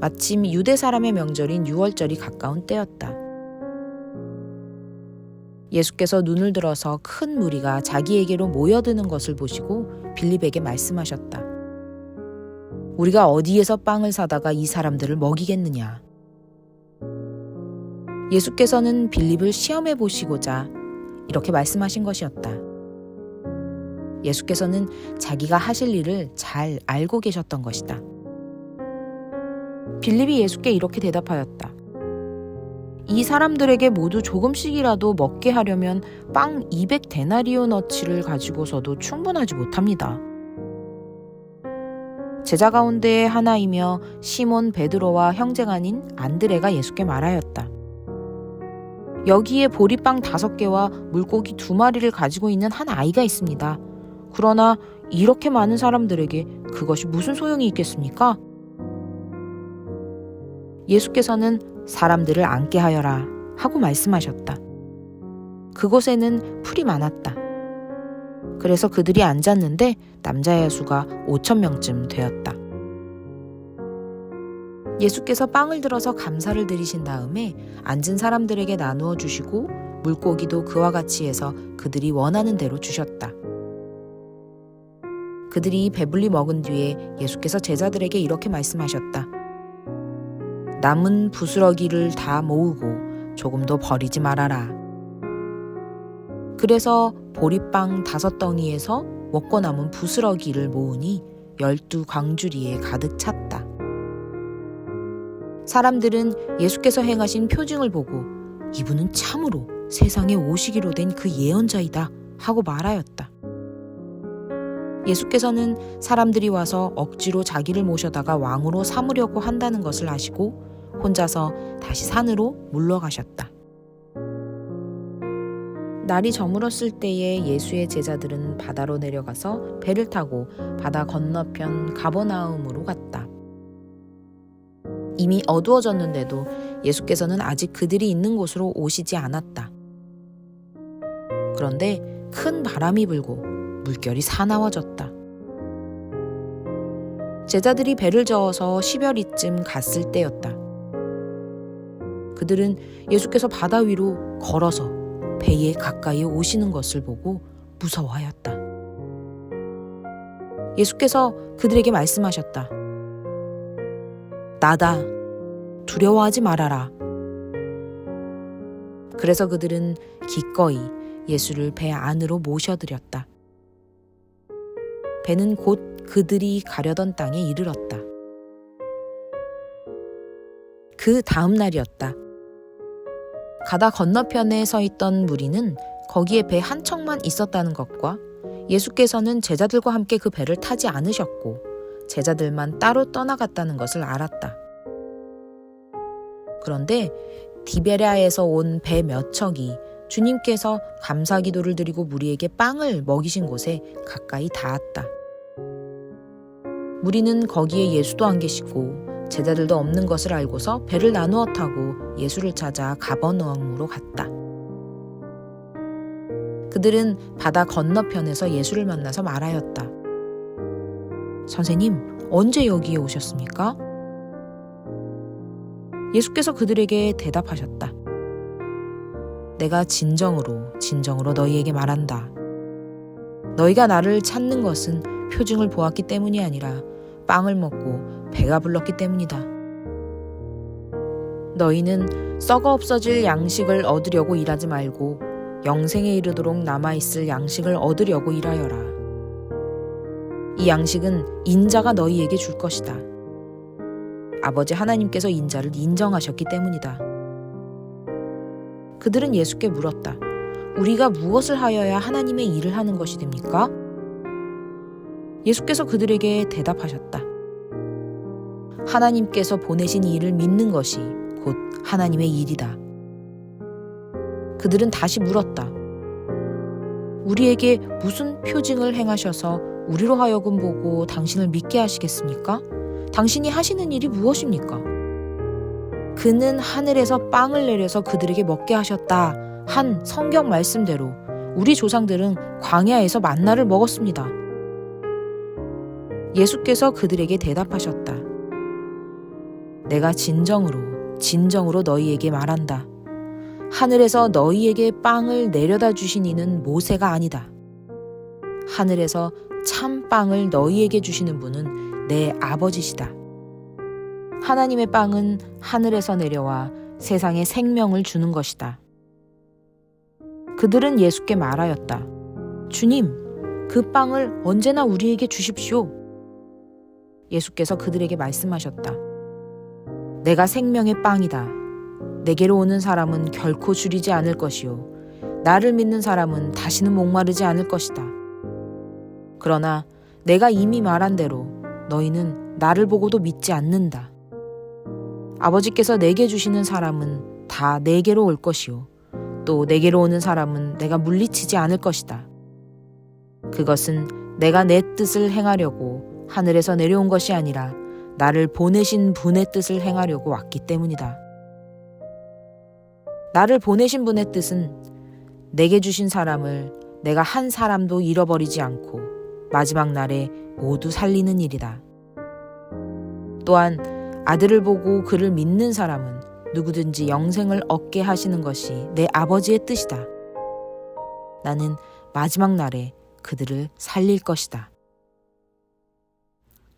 마침 유대 사람의 명절인 유월절이 가까운 때였다. 예수께서 눈을 들어서 큰 무리가 자기에게로 모여드는 것을 보시고 빌립에게 말씀하셨다. 우리가 어디에서 빵을 사다가 이 사람들을 먹이겠느냐. 예수께서는 빌립을 시험해 보시고자 이렇게 말씀하신 것이었다. 예수께서는 자기가 하실 일을 잘 알고 계셨던 것이다. 빌립이 예수께 이렇게 대답하였다. 이 사람들에게 모두 조금씩이라도 먹게 하려면 빵 200데나리오너치를 가지고서도 충분하지 못합니다. 제자 가운데 하나이며 시몬 베드로와 형제가 아닌 안드레가 예수께 말하였다. 여기에 보리빵 5개와 물고기 2마리를 가지고 있는 한 아이가 있습니다. 그러나 이렇게 많은 사람들에게 그것이 무슨 소용이 있겠습니까? 예수께서는 사람들을 앉게 하여라 하고 말씀하셨다. 그곳에는 풀이 많았다. 그래서 그들이 앉았는데 남자의 수가 5,000명쯤 되었다. 예수께서 빵을 들어서 감사를 드리신 다음에 앉은 사람들에게 나누어 주시고 물고기도 그와 같이 해서 그들이 원하는 대로 주셨다. 그들이 배불리 먹은 뒤에 예수께서 제자들에게 이렇게 말씀하셨다. 남은 부스러기를 다 모으고 조금도 버리지 말아라. 그래서 보리빵 5덩이에서 먹고 남은 부스러기를 모으니 12광주리에 가득 찼다. 사람들은 예수께서 행하신 표징을 보고 이분은 참으로 세상에 오시기로 된 그 예언자이다 하고 말하였다. 예수께서는 사람들이 와서 억지로 자기를 모셔다가 왕으로 삼으려고 한다는 것을 아시고 혼자서 다시 산으로 물러가셨다. 날이 저물었을 때에 예수의 제자들은 바다로 내려가서 배를 타고 바다 건너편 가버나움으로 갔다. 이미 어두워졌는데도 예수께서는 아직 그들이 있는 곳으로 오시지 않았다. 그런데 큰 바람이 불고 물결이 사나워졌다. 제자들이 배를 저어서 시별이쯤 갔을 때였다. 그들은 예수께서 바다 위로 걸어서 배에 가까이 오시는 것을 보고 무서워하였다. 예수께서 그들에게 말씀하셨다. 나다. 두려워하지 말아라. 그래서 그들은 기꺼이 예수를 배 안으로 모셔들였다. 배는 곧 그들이 가려던 땅에 이르렀다. 그 다음 날이었다. 가다 건너편에 서 있던 무리는 거기에 배 한 척만 있었다는 것과 예수께서는 제자들과 함께 그 배를 타지 않으셨고 제자들만 따로 떠나갔다는 것을 알았다. 그런데 디베랴에서 온 배 몇 척이 주님께서 감사 기도를 드리고 무리에게 빵을 먹이신 곳에 가까이 닿았다. 무리는 거기에 예수도 안 계시고 제자들도 없는 것을 알고서 배를 나누어 타고 예수를 찾아 가버나움으로 갔다. 그들은 바다 건너편에서 예수를 만나서 말하였다. 선생님, 언제 여기에 오셨습니까? 예수께서 그들에게 대답하셨다. 내가 진정으로 너희에게 말한다. 너희가 나를 찾는 것은 표징을 보았기 때문이 아니라 빵을 먹고 배가 불렀기 때문이다. 너희는 썩어 없어질 양식을 얻으려고 일하지 말고 영생에 이르도록 남아있을 양식을 얻으려고 일하여라. 이 양식은 인자가 너희에게 줄 것이다. 아버지 하나님께서 인자를 인정하셨기 때문이다. 그들은 예수께 물었다. 우리가 무엇을 하여야 하나님의 일을 하는 것이 됩니까? 예수께서 그들에게 대답하셨다. 하나님께서 보내신 일을 믿는 것이 곧 하나님의 일이다. 그들은 다시 물었다. 우리에게 무슨 표징을 행하셔서 우리로 하여금 보고 당신을 믿게 하시겠습니까? 당신이 하시는 일이 무엇입니까? 그는 하늘에서 빵을 내려서 그들에게 먹게 하셨다 한 성경 말씀대로 우리 조상들은 광야에서 만나를 먹었습니다. 예수께서 그들에게 대답하셨다. 내가 진정으로 너희에게 말한다. 하늘에서 너희에게 빵을 내려다 주신 이는 모세가 아니다. 하늘에서 참 빵을 너희에게 주시는 분은 내 아버지시다. 하나님의 빵은 하늘에서 내려와 세상에 생명을 주는 것이다. 그들은 예수께 말하였다. 주님, 그 빵을 언제나 우리에게 주십시오. 예수께서 그들에게 말씀하셨다. 내가 생명의 빵이다. 내게로 오는 사람은 결코 줄이지 않을 것이요. 나를 믿는 사람은 다시는 목마르지 않을 것이다. 그러나 내가 이미 말한 대로 너희는 나를 보고도 믿지 않는다. 아버지께서 내게 주시는 사람은 다 내게로 올 것이요. 또 내게로 오는 사람은 내가 물리치지 않을 것이다. 그것은 내가 내 뜻을 행하려고 하늘에서 내려온 것이 아니라 나를 보내신 분의 뜻을 행하려고 왔기 때문이다. 나를 보내신 분의 뜻은 내게 주신 사람을 내가 한 사람도 잃어버리지 않고 마지막 날에 모두 살리는 일이다. 또한 아들을 보고 그를 믿는 사람은 누구든지 영생을 얻게 하시는 것이 내 아버지의 뜻이다. 나는 마지막 날에 그들을 살릴 것이다.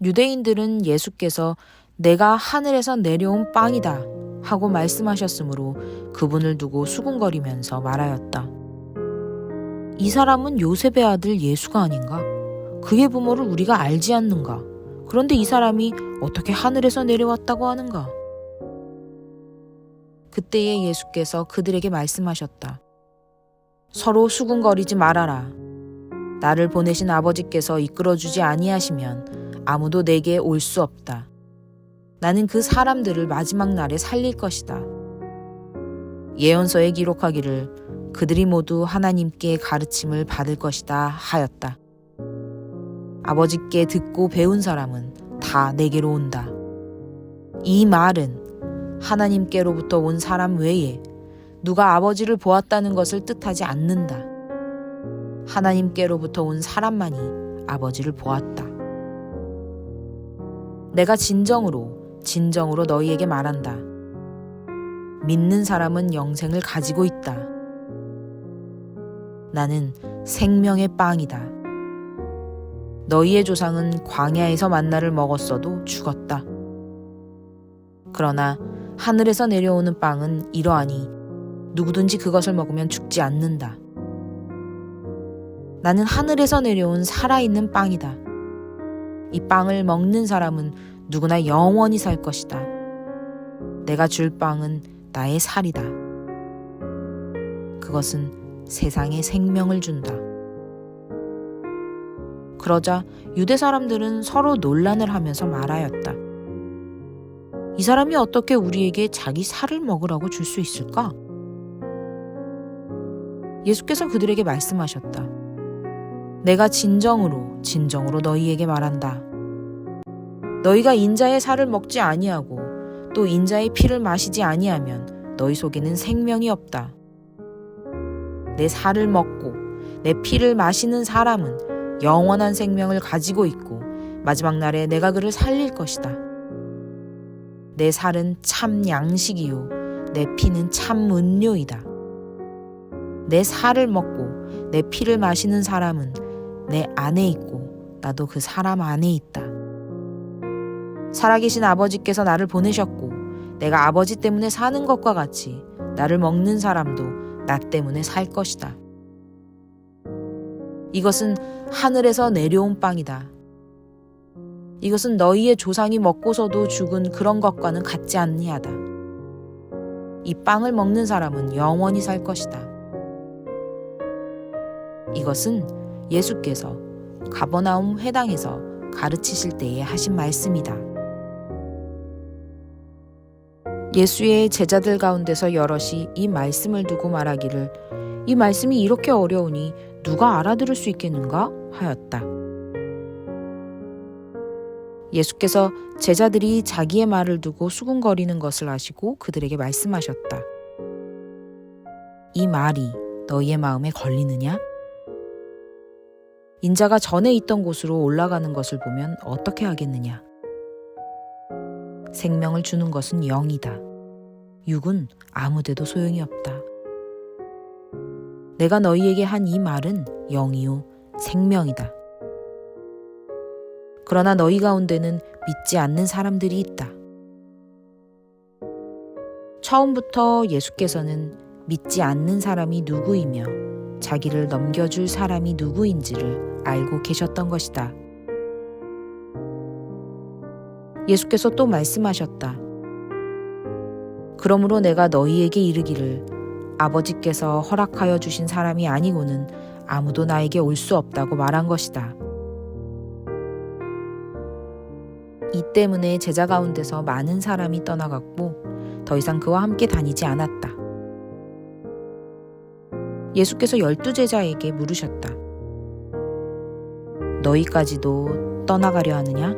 유대인들은 예수께서 내가 하늘에서 내려온 빵이다 하고 말씀하셨으므로 그분을 두고 수군거리면서 말하였다. 이 사람은 요셉의 아들 예수가 아닌가? 그의 부모를 우리가 알지 않는가? 그런데 이 사람이 어떻게 하늘에서 내려왔다고 하는가? 그때에 예수께서 그들에게 말씀하셨다. 서로 수군거리지 말아라. 나를 보내신 아버지께서 이끌어주지 아니하시면 아무도 내게 올 수 없다. 나는 그 사람들을 마지막 날에 살릴 것이다. 예언서에 기록하기를 그들이 모두 하나님께 가르침을 받을 것이다 하였다. 아버지께 듣고 배운 사람은 다 내게로 온다. 이 말은 하나님께로부터 온 사람 외에 누가 아버지를 보았다는 것을 뜻하지 않는다. 하나님께로부터 온 사람만이 아버지를 보았다. 내가 진정으로 너희에게 말한다. 믿는 사람은 영생을 가지고 있다. 나는 생명의 빵이다. 너희의 조상은 광야에서 만나를 먹었어도 죽었다. 그러나 하늘에서 내려오는 빵은 이러하니 누구든지 그것을 먹으면 죽지 않는다. 나는 하늘에서 내려온 살아있는 빵이다. 이 빵을 먹는 사람은 누구나 영원히 살 것이다. 내가 줄 빵은 나의 살이다. 그것은 세상에 생명을 준다. 그러자 유대 사람들은 서로 논란을 하면서 말하였다. 이 사람이 어떻게 우리에게 자기 살을 먹으라고 줄 수 있을까? 예수께서 그들에게 말씀하셨다. 내가 진정으로 너희에게 말한다. 너희가 인자의 살을 먹지 아니하고 또 인자의 피를 마시지 아니하면 너희 속에는 생명이 없다. 내 살을 먹고 내 피를 마시는 사람은 영원한 생명을 가지고 있고 마지막 날에 내가 그를 살릴 것이다. 내 살은 참 양식이요 내 피는 참 음료이다. 내 살을 먹고 내 피를 마시는 사람은 내 안에 있고 나도 그 사람 안에 있다. 살아계신 아버지께서 나를 보내셨고 내가 아버지 때문에 사는 것과 같이 나를 먹는 사람도 나 때문에 살 것이다. 이것은 하늘에서 내려온 빵이다. 이것은 너희의 조상이 먹고서도 죽은 그런 것과는 같지 아니하다. 이 빵을 먹는 사람은 영원히 살 것이다. 이것은 예수께서 가버나움 회당에서 가르치실 때에 하신 말씀이다. 예수의 제자들 가운데서 여럿이 이 말씀을 두고 말하기를 이 말씀이 이렇게 어려우니 누가 알아들을 수 있겠는가 하였다. 예수께서 제자들이 자기의 말을 두고 수군거리는 것을 아시고 그들에게 말씀하셨다. 이 말이 너희의 마음에 걸리느냐? 인자가 전에 있던 곳으로 올라가는 것을 보면 어떻게 하겠느냐? 생명을 주는 것은 영이다. 육은 아무데도 소용이 없다. 내가 너희에게 한 이 말은 영이요 생명이다. 그러나 너희 가운데는 믿지 않는 사람들이 있다. 처음부터 예수께서는 믿지 않는 사람이 누구이며 자기를 넘겨줄 사람이 누구인지를 알고 계셨던 것이다. 예수께서 또 말씀하셨다. 그러므로 내가 너희에게 이르기를 아버지께서 허락하여 주신 사람이 아니고는 아무도 나에게 올 수 없다고 말한 것이다. 이 때문에 제자 가운데서 많은 사람이 떠나갔고 더 이상 그와 함께 다니지 않았다. 예수께서 12제자에게 물으셨다. 너희까지도 떠나가려 하느냐?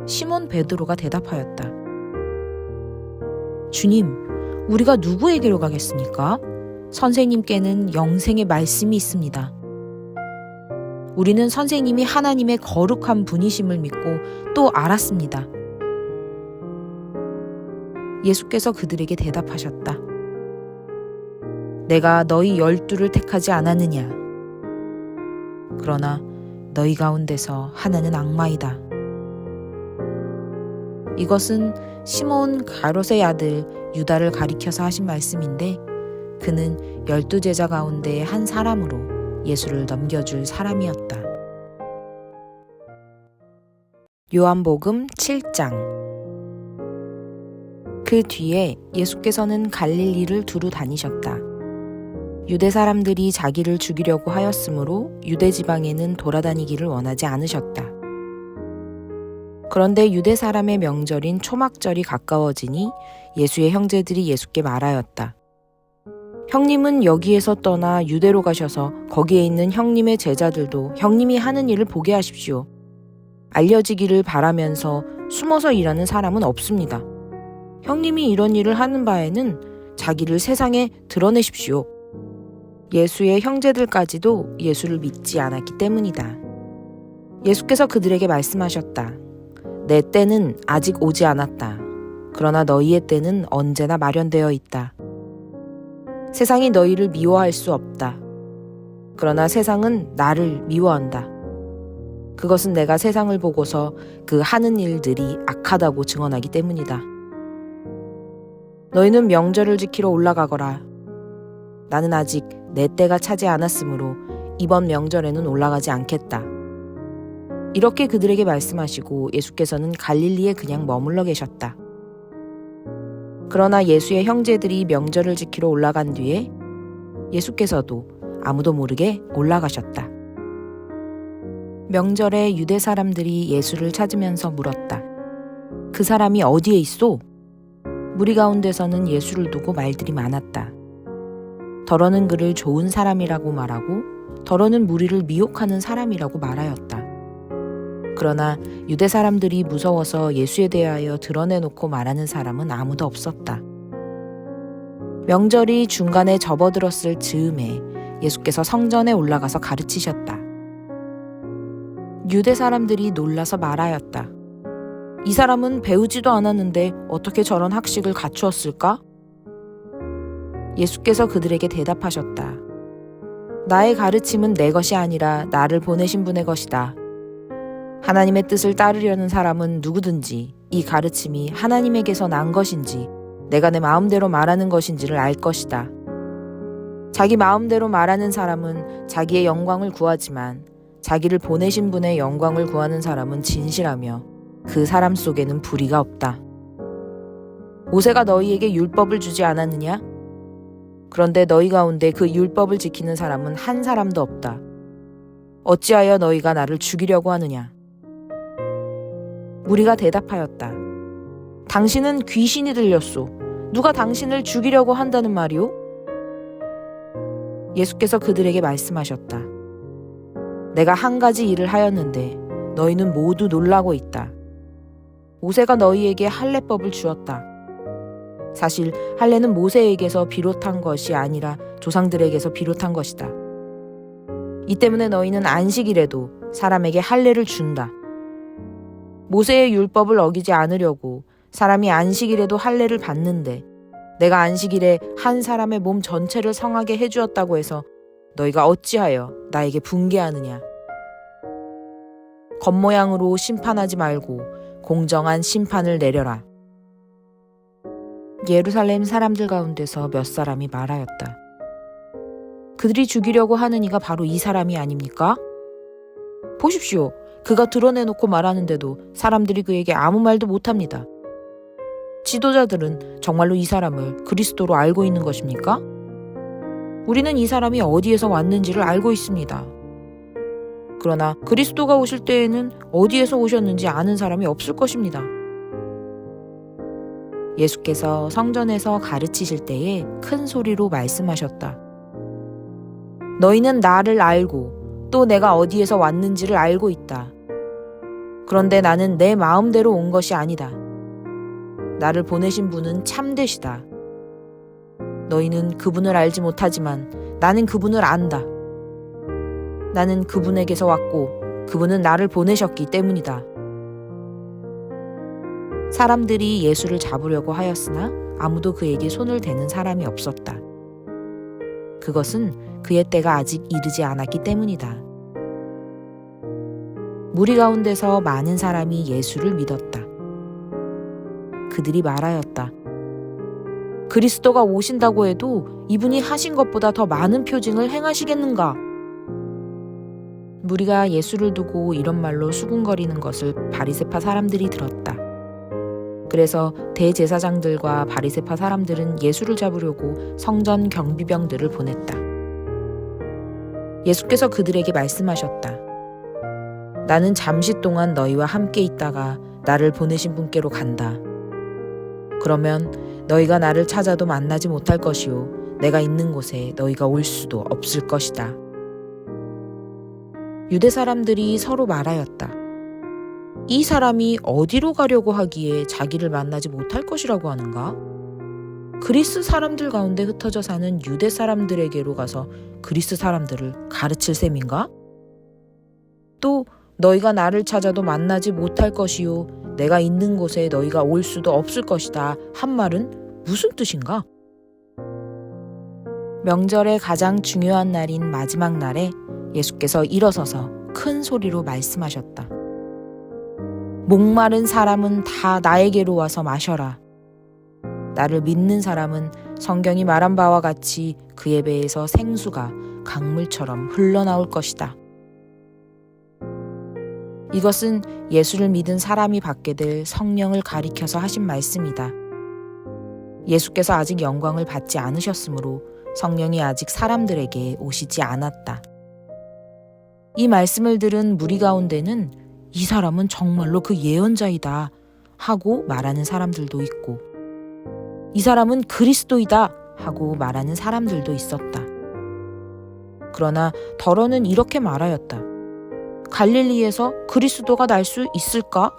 시몬 베드로가 대답하였다. 주님, 우리가 누구에게로 가겠습니까? 선생님께는 영생의 말씀이 있습니다. 우리는 선생님이 하나님의 거룩한 분이심을 믿고 또 알았습니다. 예수께서 그들에게 대답하셨다. 내가 너희 12를 택하지 않았느냐? 그러나 너희 가운데서 하나는 악마이다. 이것은 시몬 가롯의 아들 유다를 가리켜서 하신 말씀인데 그는 12제자 가운데 한 사람으로 예수를 넘겨줄 사람이었다. 요한복음 7장. 그 뒤에 예수께서는 갈릴리를 두루 다니셨다. 유대 사람들이 자기를 죽이려고 하였으므로 유대 지방에는 돌아다니기를 원하지 않으셨다. 그런데 유대 사람의 명절인 초막절이 가까워지니 예수의 형제들이 예수께 말하였다. 형님은 여기에서 떠나 유대로 가셔서 거기에 있는 형님의 제자들도 형님이 하는 일을 보게 하십시오. 알려지기를 바라면서 숨어서 일하는 사람은 없습니다. 형님이 이런 일을 하는 바에는 자기를 세상에 드러내십시오. 예수의 형제들까지도 예수를 믿지 않았기 때문이다. 예수께서 그들에게 말씀하셨다. 내 때는 아직 오지 않았다. 그러나 너희의 때는 언제나 마련되어 있다. 세상이 너희를 미워할 수 없다. 그러나 세상은 나를 미워한다. 그것은 내가 세상을 보고서 그 하는 일들이 악하다고 증언하기 때문이다. 너희는 명절을 지키러 올라가거라. 나는 아직 내 때가 차지 않았으므로 이번 명절에는 올라가지 않겠다. 이렇게 그들에게 말씀하시고 예수께서는 갈릴리에 그냥 머물러 계셨다. 그러나 예수의 형제들이 명절을 지키러 올라간 뒤에 예수께서도 아무도 모르게 올라가셨다. 명절에 유대 사람들이 예수를 찾으면서 물었다. 그 사람이 어디에 있소? 무리 가운데서는 예수를 두고 말들이 많았다. 더러는 그를 좋은 사람이라고 말하고 더러는 무리를 미혹하는 사람이라고 말하였다. 그러나 유대 사람들이 무서워서 예수에 대하여 드러내놓고 말하는 사람은 아무도 없었다. 명절이 중간에 접어들었을 즈음에 예수께서 성전에 올라가서 가르치셨다. 유대 사람들이 놀라서 말하였다. 이 사람은 배우지도 않았는데 어떻게 저런 학식을 갖추었을까? 예수께서 그들에게 대답하셨다. 나의 가르침은 내 것이 아니라 나를 보내신 분의 것이다. 하나님의 뜻을 따르려는 사람은 누구든지 이 가르침이 하나님에게서 난 것인지 내가 내 마음대로 말하는 것인지를 알 것이다. 자기 마음대로 말하는 사람은 자기의 영광을 구하지만 자기를 보내신 분의 영광을 구하는 사람은 진실하며 그 사람 속에는 불의가 없다. 모세가 너희에게 율법을 주지 않았느냐? 그런데 너희 가운데 그 율법을 지키는 사람은 한 사람도 없다. 어찌하여 너희가 나를 죽이려고 하느냐? 무리가 대답하였다. 당신은 귀신이 들렸소. 누가 당신을 죽이려고 한다는 말이오? 예수께서 그들에게 말씀하셨다. 내가 한 가지 일을 하였는데 너희는 모두 놀라고 있다. 모세가 너희에게 할례법을 주었다. 사실 할례는 모세에게서 비롯한 것이 아니라 조상들에게서 비롯한 것이다. 이 때문에 너희는 안식일에도 사람에게 할례를 준다. 모세의 율법을 어기지 않으려고 사람이 안식일에도 할례를 받는데 내가 안식일에 한 사람의 몸 전체를 성하게 해주었다고 해서 너희가 어찌하여 나에게 분개하느냐? 겉모양으로 심판하지 말고 공정한 심판을 내려라. 예루살렘 사람들 가운데서 몇 사람이 말하였다. 그들이 죽이려고 하는 이가 바로 이 사람이 아닙니까? 보십시오. 그가 드러내놓고 말하는데도 사람들이 그에게 아무 말도 못합니다. 지도자들은 정말로 이 사람을 그리스도로 알고 있는 것입니까? 우리는 이 사람이 어디에서 왔는지를 알고 있습니다. 그러나 그리스도가 오실 때에는 어디에서 오셨는지 아는 사람이 없을 것입니다. 예수께서 성전에서 가르치실 때에 큰 소리로 말씀하셨다. 너희는 나를 알고 또 내가 어디에서 왔는지를 알고 있다. 그런데 나는 내 마음대로 온 것이 아니다. 나를 보내신 분은 참되시다. 너희는 그분을 알지 못하지만 나는 그분을 안다. 나는 그분에게서 왔고 그분은 나를 보내셨기 때문이다. 사람들이 예수를 잡으려고 하였으나 아무도 그에게 손을 대는 사람이 없었다. 그것은 그의 때가 아직 이르지 않았기 때문이다. 무리 가운데서 많은 사람이 예수를 믿었다. 그들이 말하였다. 그리스도가 오신다고 해도 이분이 하신 것보다 더 많은 표징을 행하시겠는가? 무리가 예수를 두고 이런 말로 수군거리는 것을 바리새파 사람들이 들었다. 그래서 대제사장들과 바리새파 사람들은 예수를 잡으려고 성전 경비병들을 보냈다. 예수께서 그들에게 말씀하셨다. 나는 잠시 동안 너희와 함께 있다가 나를 보내신 분께로 간다. 그러면 너희가 나를 찾아도 만나지 못할 것이요 내가 있는 곳에 너희가 올 수도 없을 것이다. 유대 사람들이 서로 말하였다. 이 사람이 어디로 가려고 하기에 자기를 만나지 못할 것이라고 하는가? 그리스 사람들 가운데 흩어져 사는 유대 사람들에게로 가서 그리스 사람들을 가르칠 셈인가? 또 너희가 나를 찾아도 만나지 못할 것이요 내가 있는 곳에 너희가 올 수도 없을 것이다 한 말은 무슨 뜻인가? 명절의 가장 중요한 날인 마지막 날에 예수께서 일어서서 큰 소리로 말씀하셨다. 목마른 사람은 다 나에게로 와서 마셔라. 나를 믿는 사람은 성경이 말한 바와 같이 그의 배에서 생수가 강물처럼 흘러나올 것이다. 이것은 예수를 믿은 사람이 받게 될 성령을 가리켜서 하신 말씀이다. 예수께서 아직 영광을 받지 않으셨으므로 성령이 아직 사람들에게 오시지 않았다. 이 말씀을 들은 무리 가운데는 이 사람은 정말로 그 예언자이다 하고 말하는 사람들도 있고 이 사람은 그리스도이다 하고 말하는 사람들도 있었다. 그러나 더러는 이렇게 말하였다. 갈릴리에서 그리스도가 날 수 있을까?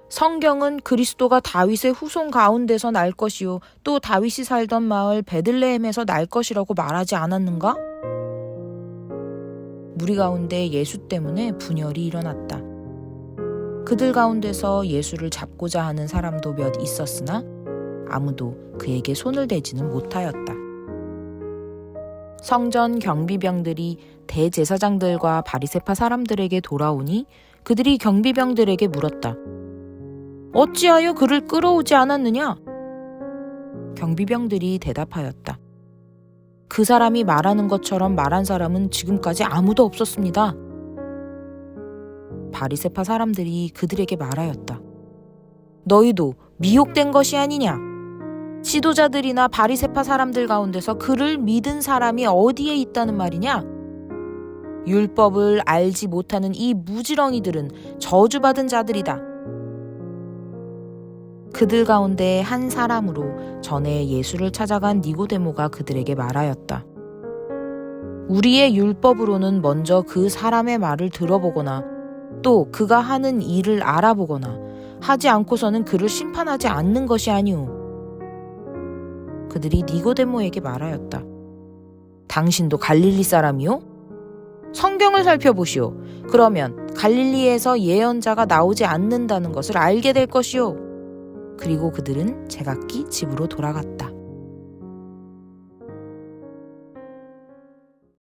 성경은 그리스도가 다윗의 후손 가운데서 날 것이요 또 다윗이 살던 마을 베들레헴에서 날 것이라고 말하지 않았는가? 무리 가운데 예수 때문에 분열이 일어났다. 그들 가운데서 예수를 잡고자 하는 사람도 몇 있었으나 아무도 그에게 손을 대지는 못하였다. 성전 경비병들이 대제사장들과 바리새파 사람들에게 돌아오니 그들이 경비병들에게 물었다. 어찌하여 그를 끌어오지 않았느냐? 경비병들이 대답하였다. 그 사람이 말하는 것처럼 말한 사람은 지금까지 아무도 없었습니다. 바리새파 사람들이 그들에게 말하였다. 너희도 미혹된 것이 아니냐? 지도자들이나 바리새파 사람들 가운데서 그를 믿은 사람이 어디에 있다는 말이냐? 율법을 알지 못하는 이 무지렁이들은 저주받은 자들이다. 그들 가운데 한 사람으로 전에 예수를 찾아간 니고데모가 그들에게 말하였다. 우리의 율법으로는 먼저 그 사람의 말을 들어보거나 또 그가 하는 일을 알아보거나 하지 않고서는 그를 심판하지 않는 것이 아니오. 그들이 니고데모에게 말하였다. 당신도 갈릴리 사람이요? 성경을 살펴보시오. 그러면 갈릴리에서 예언자가 나오지 않는다는 것을 알게 될 것이오. 그리고 그들은 제각기 집으로 돌아갔다.